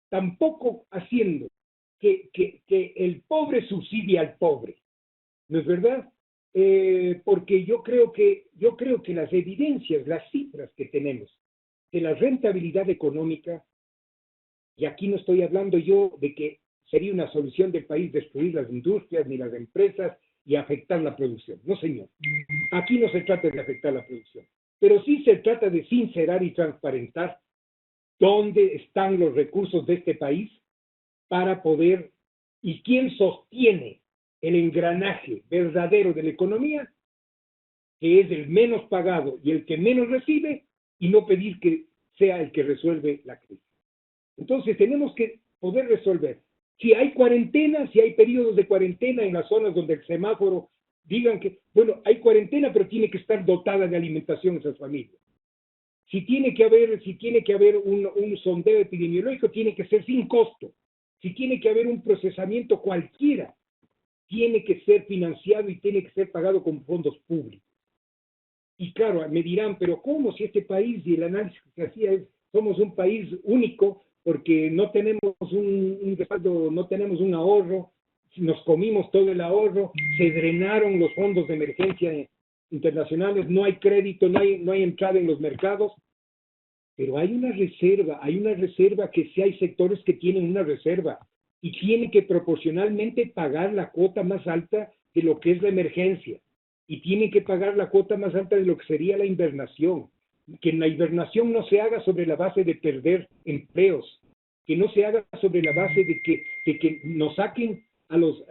tampoco haciendo que el pobre subsidie al pobre, ¿no es verdad? Porque yo creo que las evidencias, las cifras que tenemos de la rentabilidad económica, y aquí no estoy hablando yo de que sería una solución del país destruir las industrias ni las empresas y afectar la producción. No, señor. Aquí no se trata de afectar la producción, pero sí se trata de sincerar y transparentar dónde están los recursos de este país para poder, y quién sostiene el engranaje verdadero de la economía, que es el menos pagado y el que menos recibe, y no pedir que sea el que resuelve la crisis. Entonces tenemos que poder resolver. Si hay cuarentena, si hay periodos de cuarentena en las zonas donde el semáforo digan que, bueno, hay cuarentena, pero tiene que estar dotada de alimentación esas familias. Si tiene que haber un sondeo epidemiológico, tiene que ser sin costo. Si tiene que haber un procesamiento cualquiera, tiene que ser financiado y tiene que ser pagado con fondos públicos. Y claro, me dirán, pero ¿cómo si este país, y el análisis que hacía es, somos un país único porque no tenemos un respaldo, no tenemos un ahorro, nos comimos todo el ahorro, se drenaron los fondos de emergencia internacionales, no hay crédito, no hay entrada en los mercados, pero hay una reserva que sí hay sectores que tienen una reserva y tienen que proporcionalmente pagar la cuota más alta de lo que es la emergencia y tienen que pagar la cuota más alta de lo que sería la invernación. Que la invernación no se haga sobre la base de perder empleos, que no se haga sobre la base de que nos saquen a los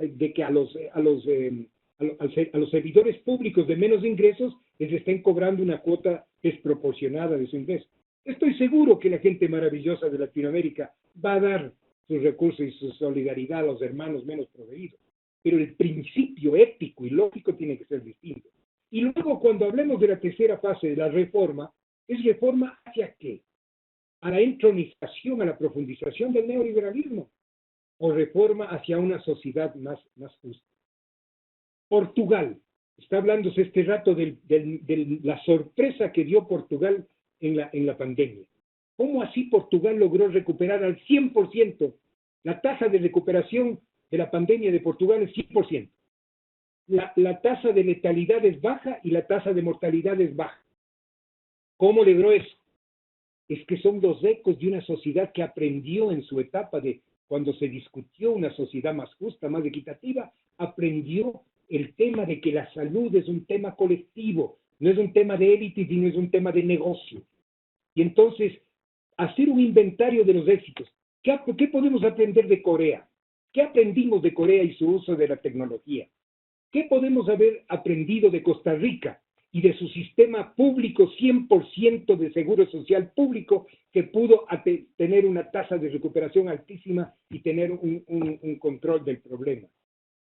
servidores públicos de menos ingresos, les estén cobrando una cuota desproporcionada de su ingreso. Estoy seguro que la gente maravillosa de Latinoamérica va a dar sus recursos y su solidaridad a los hermanos menos proveídos, pero el principio ético y lógico tiene que ser distinto. Y luego, cuando hablemos de la tercera fase de la reforma, ¿es reforma hacia qué? ¿A la entronización, a la profundización del neoliberalismo? ¿O reforma hacia una sociedad más justa? Portugal, está hablándose este rato de la sorpresa que dio Portugal en la pandemia. ¿Cómo así Portugal logró recuperar al 100%? La tasa de recuperación de la pandemia de Portugal es 100%. La tasa de letalidad es baja y la tasa de mortalidad es baja. ¿Cómo logró eso? Es que son los ecos de una sociedad que aprendió en su etapa de cuando se discutió una sociedad más justa, más equitativa, aprendió el tema de que la salud es un tema colectivo, no es un tema de élites y no es un tema de negocio. Y entonces, hacer un inventario de los éxitos. ¿Qué podemos aprender de Corea? ¿Qué aprendimos de Corea y su uso de la tecnología? ¿Qué podemos haber aprendido de Costa Rica y de su sistema público 100% de seguro social público que pudo tener una tasa de recuperación altísima y tener un control del problema.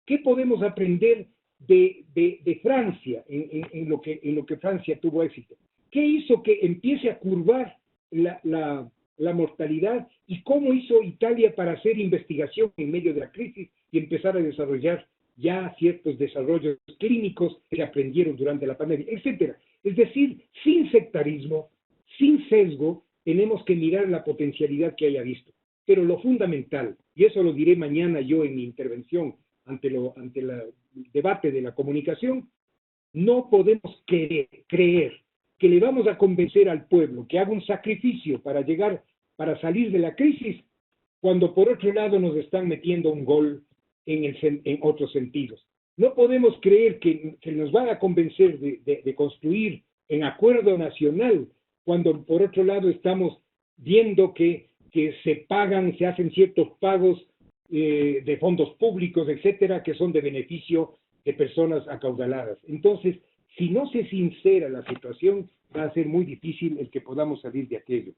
¿Qué podemos aprender de Francia en lo que Francia tuvo éxito? ¿Qué hizo que empiece a curvar la mortalidad y cómo hizo Italia para hacer investigación en medio de la crisis y empezar a desarrollar ya ciertos desarrollos clínicos que aprendieron durante la pandemia, etcétera? Es decir, sin sectarismo, sin sesgo, tenemos que mirar la potencialidad que haya visto. Pero lo fundamental, y eso lo diré mañana yo en mi intervención ante el debate de la comunicación, no podemos creer que le vamos a convencer al pueblo que haga un sacrificio para salir de la crisis, cuando por otro lado nos están metiendo un gol en otros sentidos. No podemos creer que nos van a convencer de construir en acuerdo nacional, cuando por otro lado estamos viendo que se hacen ciertos pagos de fondos públicos, etcétera, que son de beneficio de personas acaudaladas. Entonces, si no se sincera la situación, va a ser muy difícil el que podamos salir de aquello.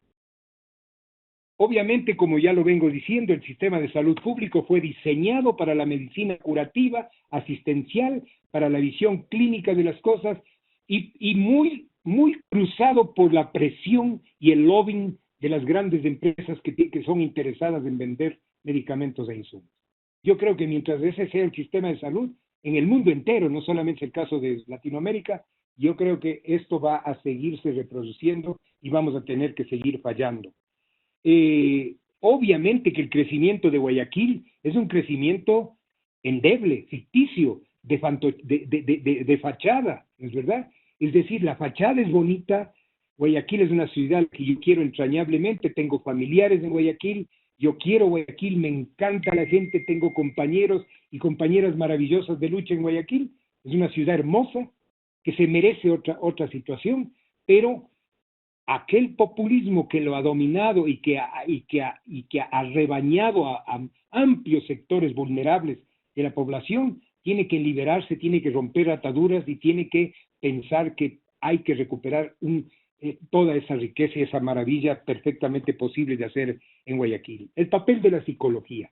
Obviamente, como ya lo vengo diciendo, el sistema de salud público fue diseñado para la medicina curativa, asistencial, para la visión clínica de las cosas y muy cruzado por la presión y el lobbying de las grandes empresas que son interesadas en vender medicamentos e insumos. Yo creo que mientras ese sea el sistema de salud, en el mundo entero, no solamente el caso de Latinoamérica, yo creo que esto va a seguirse reproduciendo y vamos a tener que seguir fallando. Obviamente que el crecimiento de Guayaquil es un crecimiento endeble, ficticio, de fachada, ¿es verdad? Es decir, la fachada es bonita. Guayaquil es una ciudad que yo quiero entrañablemente, tengo familiares en Guayaquil, yo quiero Guayaquil, me encanta la gente, tengo compañeros y compañeras maravillosas de lucha en Guayaquil. Es una ciudad hermosa que se merece otra situación, pero aquel populismo que lo ha dominado y que ha rebañado a amplios sectores vulnerables de la población, tiene que liberarse, tiene que romper ataduras y tiene que pensar que hay que recuperar toda esa riqueza y esa maravilla perfectamente posible de hacer en Guayaquil. El papel de la psicología,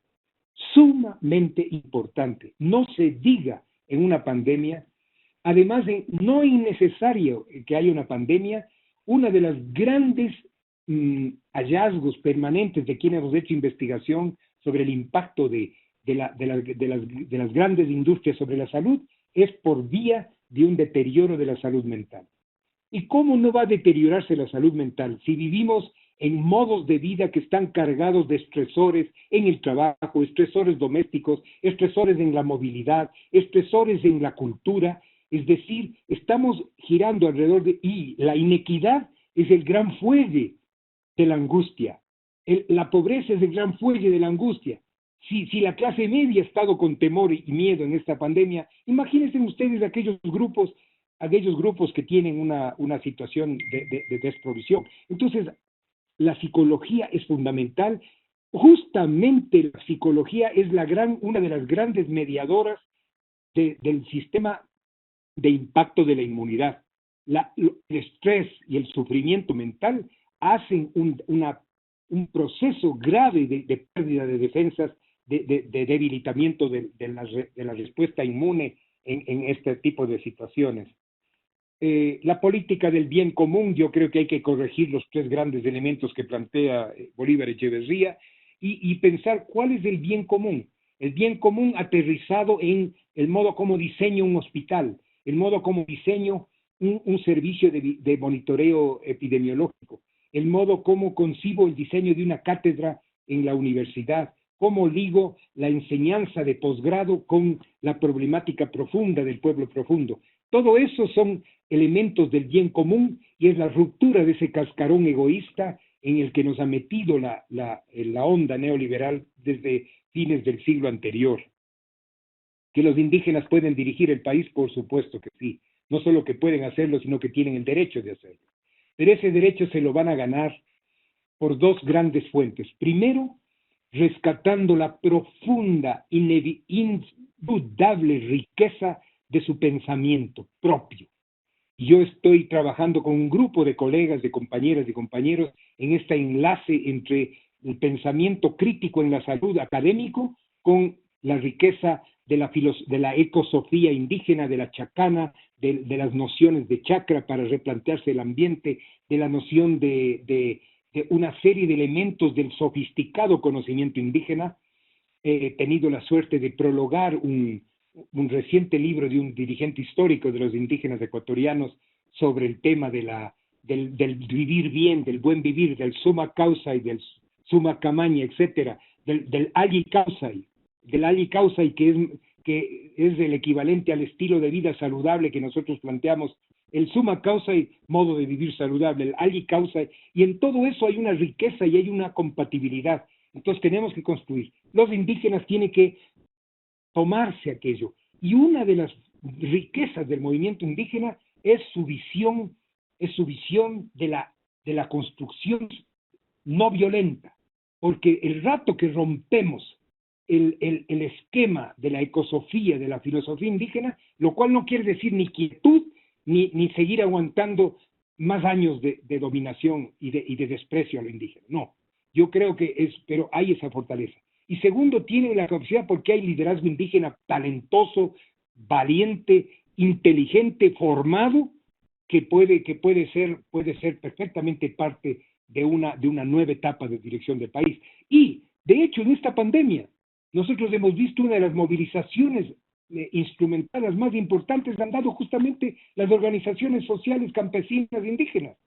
sumamente importante. No se diga en una pandemia, además de no innecesario que haya una pandemia, una de las grandes hallazgos permanentes de quienes hemos hecho investigación sobre el impacto de las grandes industrias sobre la salud es por vía de un deterioro de la salud mental. ¿Y cómo no va a deteriorarse la salud mental si vivimos en modos de vida que están cargados de estresores en el trabajo, estresores domésticos, estresores en la movilidad, estresores en la cultura? Es decir, estamos girando alrededor y la inequidad es el gran fuelle de la angustia. La pobreza es el gran fuelle de la angustia. Si la clase media ha estado con temor y miedo en esta pandemia, imagínense ustedes aquellos grupos que tienen una situación de desprovisión. Entonces, la psicología es fundamental. Justamente la psicología es una de las grandes mediadoras del sistema de impacto de la inmunidad. El estrés y el sufrimiento mental hacen un proceso grave de pérdida de defensas, de debilitamiento de la respuesta inmune en este tipo de situaciones. La política del bien común, yo creo que hay que corregir los tres grandes elementos que plantea Bolívar Echeverría y pensar cuál es el bien común. El bien común aterrizado en el modo como diseño un hospital, el modo como diseño un servicio de monitoreo epidemiológico, el modo como concibo el diseño de una cátedra en la universidad, cómo ligo la enseñanza de posgrado con la problemática profunda del pueblo profundo. Todo eso son elementos del bien común y es la ruptura de ese cascarón egoísta en el que nos ha metido la onda neoliberal desde fines del siglo anterior. ¿Que los indígenas pueden dirigir el país? Por supuesto que sí. No solo que pueden hacerlo, sino que tienen el derecho de hacerlo. Pero ese derecho se lo van a ganar por dos grandes fuentes. Primero, rescatando la profunda, indudable riqueza de su pensamiento propio. Yo estoy trabajando con un grupo de colegas, de compañeras y compañeros en este enlace entre el pensamiento crítico en la salud académico con la riqueza de la ecosofía indígena, de la chacana, de las nociones de chakra para replantearse el ambiente, de la noción de una serie de elementos del sofisticado conocimiento indígena. He tenido la suerte de prologar un reciente libro de un dirigente histórico de los indígenas ecuatorianos sobre el tema del vivir bien, del buen vivir, del summa causa y del summa camaña, etcétera, del alli causai, que es el equivalente al estilo de vida saludable que nosotros planteamos, el summa causai, modo de vivir saludable, el alli causai, y en todo eso hay una riqueza y hay una compatibilidad. Entonces tenemos que construir. Los indígenas tienen que tomarse aquello. Y una de las riquezas del movimiento indígena es su visión de la construcción no violenta. Porque el rato que rompemos el esquema de la ecosofía, de la filosofía indígena, lo cual no quiere decir ni quietud, ni seguir aguantando más años de dominación y de desprecio a lo indígena. No, yo creo que pero hay esa fortaleza. Y segundo, tiene la capacidad porque hay liderazgo indígena talentoso, valiente, inteligente, formado, que puede ser perfectamente parte de una nueva etapa de dirección del país. Y, de hecho, en esta pandemia, nosotros hemos visto una de las movilizaciones instrumentales más importantes han dado justamente las organizaciones sociales campesinas indígenas.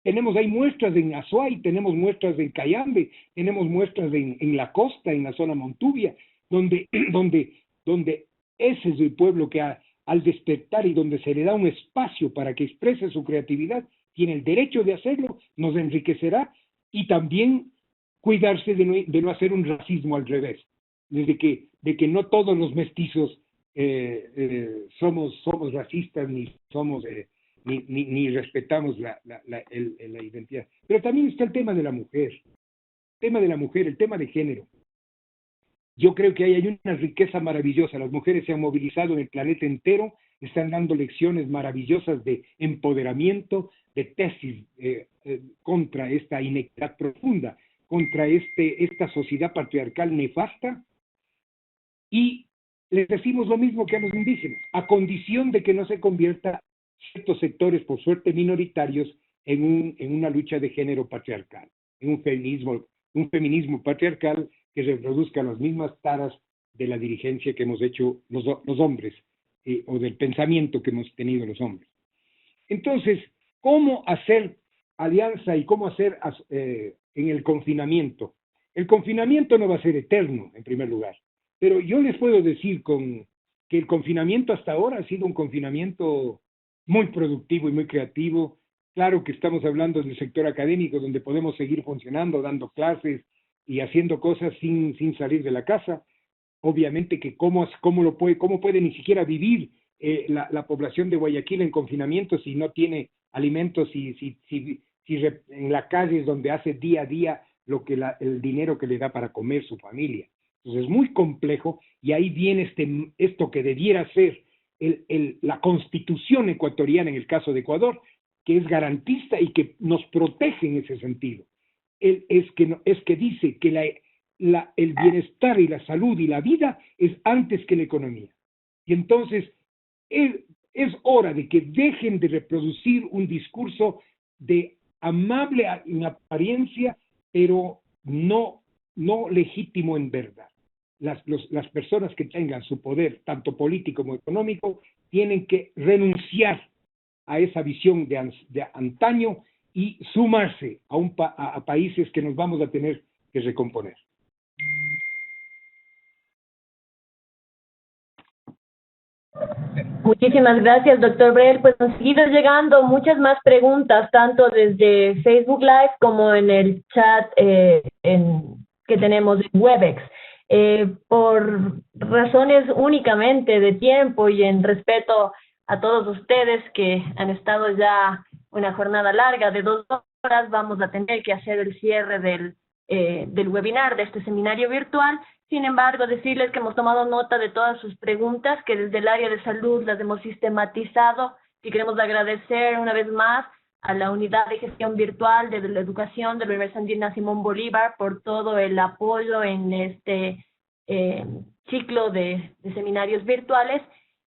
Tenemos ahí muestras en Azuay, tenemos muestras en Cayambe, tenemos muestras en la costa, en la zona Montubia, donde ese es el pueblo que al despertar y donde se le da un espacio para que exprese su creatividad, tiene el derecho de hacerlo, nos enriquecerá y también cuidarse de no hacer un racismo al revés, de que no todos los mestizos somos racistas ni somos ni respetamos la identidad. Pero también está el tema de la mujer, el tema de género. Yo creo que hay una riqueza maravillosa. Las mujeres se han movilizado en el planeta entero, están dando lecciones maravillosas de empoderamiento, de tesis contra esta inequidad profunda, contra esta sociedad patriarcal nefasta. Y les decimos lo mismo que a los indígenas, a condición de que no se convierta ciertos sectores, por suerte minoritarios, en una lucha de género patriarcal, en un feminismo patriarcal que reproduzca las mismas taras de la dirigencia que hemos hecho los hombres, o del pensamiento que hemos tenido los hombres. Entonces, ¿cómo hacer alianza y cómo hacer en el confinamiento? El confinamiento no va a ser eterno, en primer lugar, pero yo les puedo decir que el confinamiento hasta ahora ha sido un confinamiento muy productivo y muy creativo. Claro que estamos hablando del sector académico, donde podemos seguir funcionando, dando clases y haciendo cosas sin salir de la casa. Obviamente que cómo puede ni siquiera vivir la población de Guayaquil en confinamiento si no tiene alimentos, si en la calle es donde hace día a día el dinero que le da para comer su familia. Entonces es muy complejo y ahí viene esto que debiera ser la constitución ecuatoriana en el caso de Ecuador, que es garantista y que nos protege en ese sentido. Es que dice que el bienestar y la salud y la vida es antes que la economía. Y entonces es hora de que dejen de reproducir un discurso de amable en apariencia, pero no legítimo en verdad. Las personas que tengan su poder, tanto político como económico, tienen que renunciar a esa visión de antaño y sumarse a países que nos vamos a tener que recomponer. Muchísimas gracias, doctor Brel. Pues han seguido llegando muchas más preguntas, tanto desde Facebook Live como en el chat que tenemos en Webex. Por razones únicamente de tiempo y en respeto a todos ustedes que han estado ya una jornada larga de 2 horas, vamos a tener que hacer el cierre del webinar, de este seminario virtual. Sin embargo, decirles que hemos tomado nota de todas sus preguntas, que desde el área de salud las hemos sistematizado Y queremos agradecer una vez más a la Unidad de Gestión Virtual de la Educación de la Universidad Andina Simón Bolívar por todo el apoyo en este ciclo de seminarios virtuales.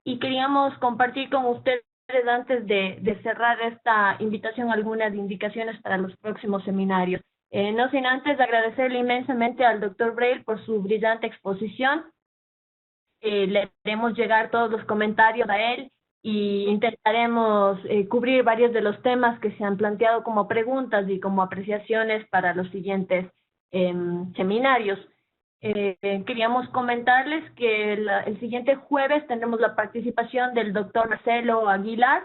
Y queríamos compartir con ustedes, antes de cerrar esta invitación, algunas indicaciones para los próximos seminarios. No sin antes agradecerle inmensamente al Dr. Breil por su brillante exposición. Le haremos llegar todos los comentarios a él y intentaremos cubrir varios de los temas que se han planteado como preguntas y como apreciaciones para los siguientes seminarios. Queríamos comentarles que el siguiente jueves tendremos la participación del doctor Marcelo Aguilar.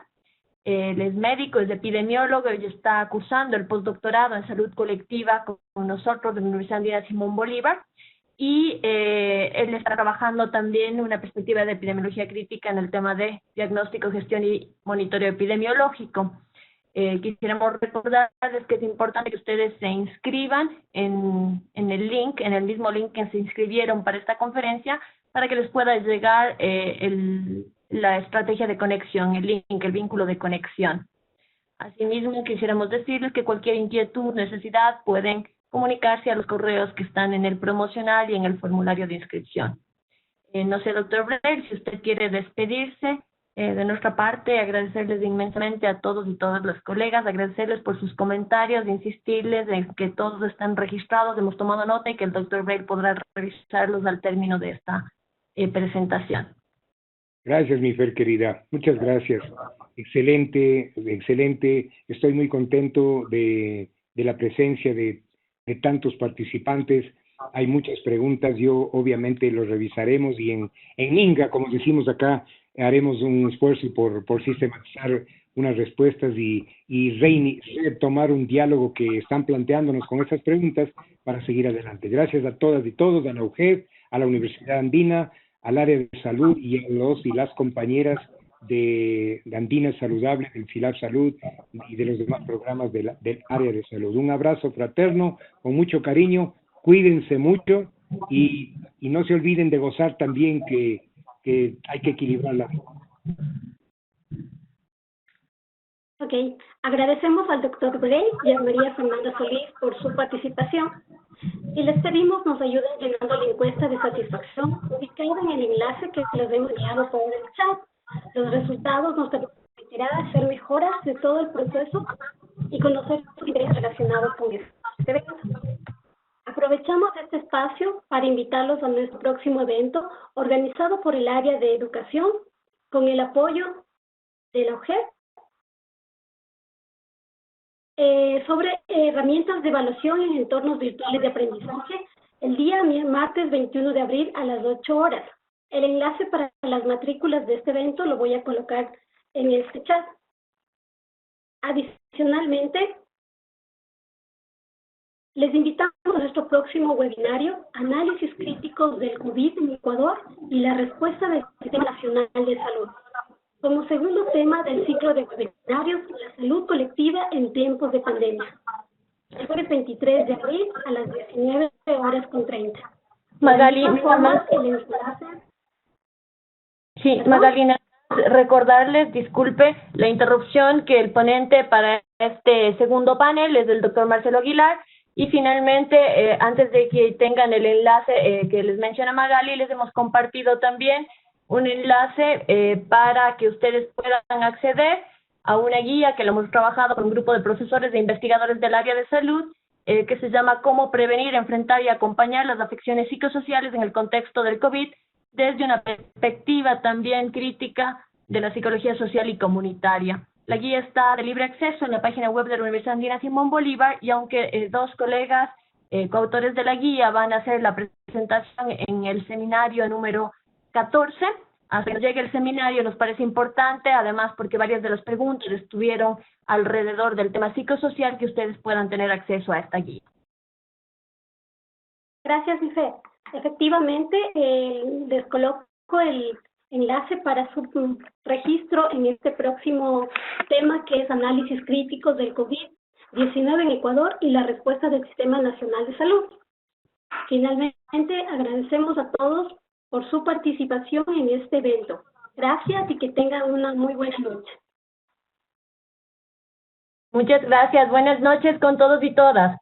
Él es médico, es epidemiólogo y está cursando el postdoctorado en salud colectiva con nosotros de la Universidad Andina Simón Bolívar. Y él está trabajando también una perspectiva de epidemiología crítica en el tema de diagnóstico, gestión y monitoreo epidemiológico. Quisiéramos recordarles que es importante que ustedes se inscriban en el link, en el mismo link que se inscribieron para esta conferencia, para que les pueda llegar la estrategia de conexión, el link, el vínculo de conexión. Asimismo, quisiéramos decirles que cualquier inquietud, necesidad, pueden comunicarse a los correos que están en el promocional y en el formulario de inscripción. No sé, doctor Breil, si usted quiere despedirse. De nuestra parte, agradecerles inmensamente a todos y todas los colegas, agradecerles por sus comentarios, insistirles en que todos están registrados, hemos tomado nota y que el doctor Breil podrá revisarlos al término de esta presentación. Gracias, mi Fer querida. Muchas gracias. Excelente, excelente. Estoy muy contento de la presencia de tantos participantes. Hay muchas preguntas. Yo obviamente los revisaremos y en Inga, como decimos acá, haremos un esfuerzo por sistematizar unas respuestas y retomar un diálogo que están planteándonos con estas preguntas para seguir adelante. Gracias a todas y todos, a la UGED, a la Universidad Andina, al área de salud y a los y las compañeras de Andina Saludable, del FILAB Salud y de los demás programas del área de salud. Un abrazo fraterno, con mucho cariño, cuídense mucho y no se olviden de gozar también que hay que equilibrar la vida. Ok, agradecemos al doctor Breil y a María Fernanda Solís por su participación y les pedimos nos ayuden llenando la encuesta de satisfacción ubicada en el enlace que les hemos enviado por el chat. Los resultados nos permitirán hacer mejoras de todo el proceso y conocer los intereses relacionados con este evento. Aprovechamos este espacio para invitarlos a nuestro próximo evento organizado por el área de educación con el apoyo de la UGED sobre herramientas de evaluación en entornos virtuales de aprendizaje el día martes 21 de abril a las 8 horas. El enlace para las matrículas de este evento lo voy a colocar en este chat. Adicionalmente, les invitamos a nuestro próximo webinario, Análisis Críticos del COVID en Ecuador y la respuesta del Sistema Nacional de Salud. Como segundo tema del ciclo de webinarios, la salud colectiva en tiempos de pandemia. El jueves 23 de abril a las 19:30. Magali, sí, Magali, recordarles, disculpe la interrupción, que el ponente para este segundo panel es el doctor Marcelo Aguilar. Y finalmente, antes de que tengan el enlace que les menciona Magali, les hemos compartido también un enlace para que ustedes puedan acceder a una guía que lo hemos trabajado con un grupo de profesores e investigadores del área de salud, que se llama Cómo prevenir, enfrentar y acompañar las afecciones psicosociales en el contexto del COVID, desde una perspectiva también crítica de la psicología social y comunitaria. La guía está de libre acceso en la página web de la Universidad Andina Simón Bolívar y aunque dos colegas coautores de la guía van a hacer la presentación en el seminario número 14, hasta que llegue el seminario nos parece importante, además porque varias de las preguntas estuvieron alrededor del tema psicosocial, que ustedes puedan tener acceso a esta guía. Gracias, Ife. Efectivamente, les coloco el enlace para su registro en este próximo tema, que es análisis críticos del COVID-19 en Ecuador y la respuesta del Sistema Nacional de Salud. Finalmente, agradecemos a todos por su participación en este evento. Gracias y que tengan una muy buena noche. Muchas gracias. Buenas noches con todos y todas.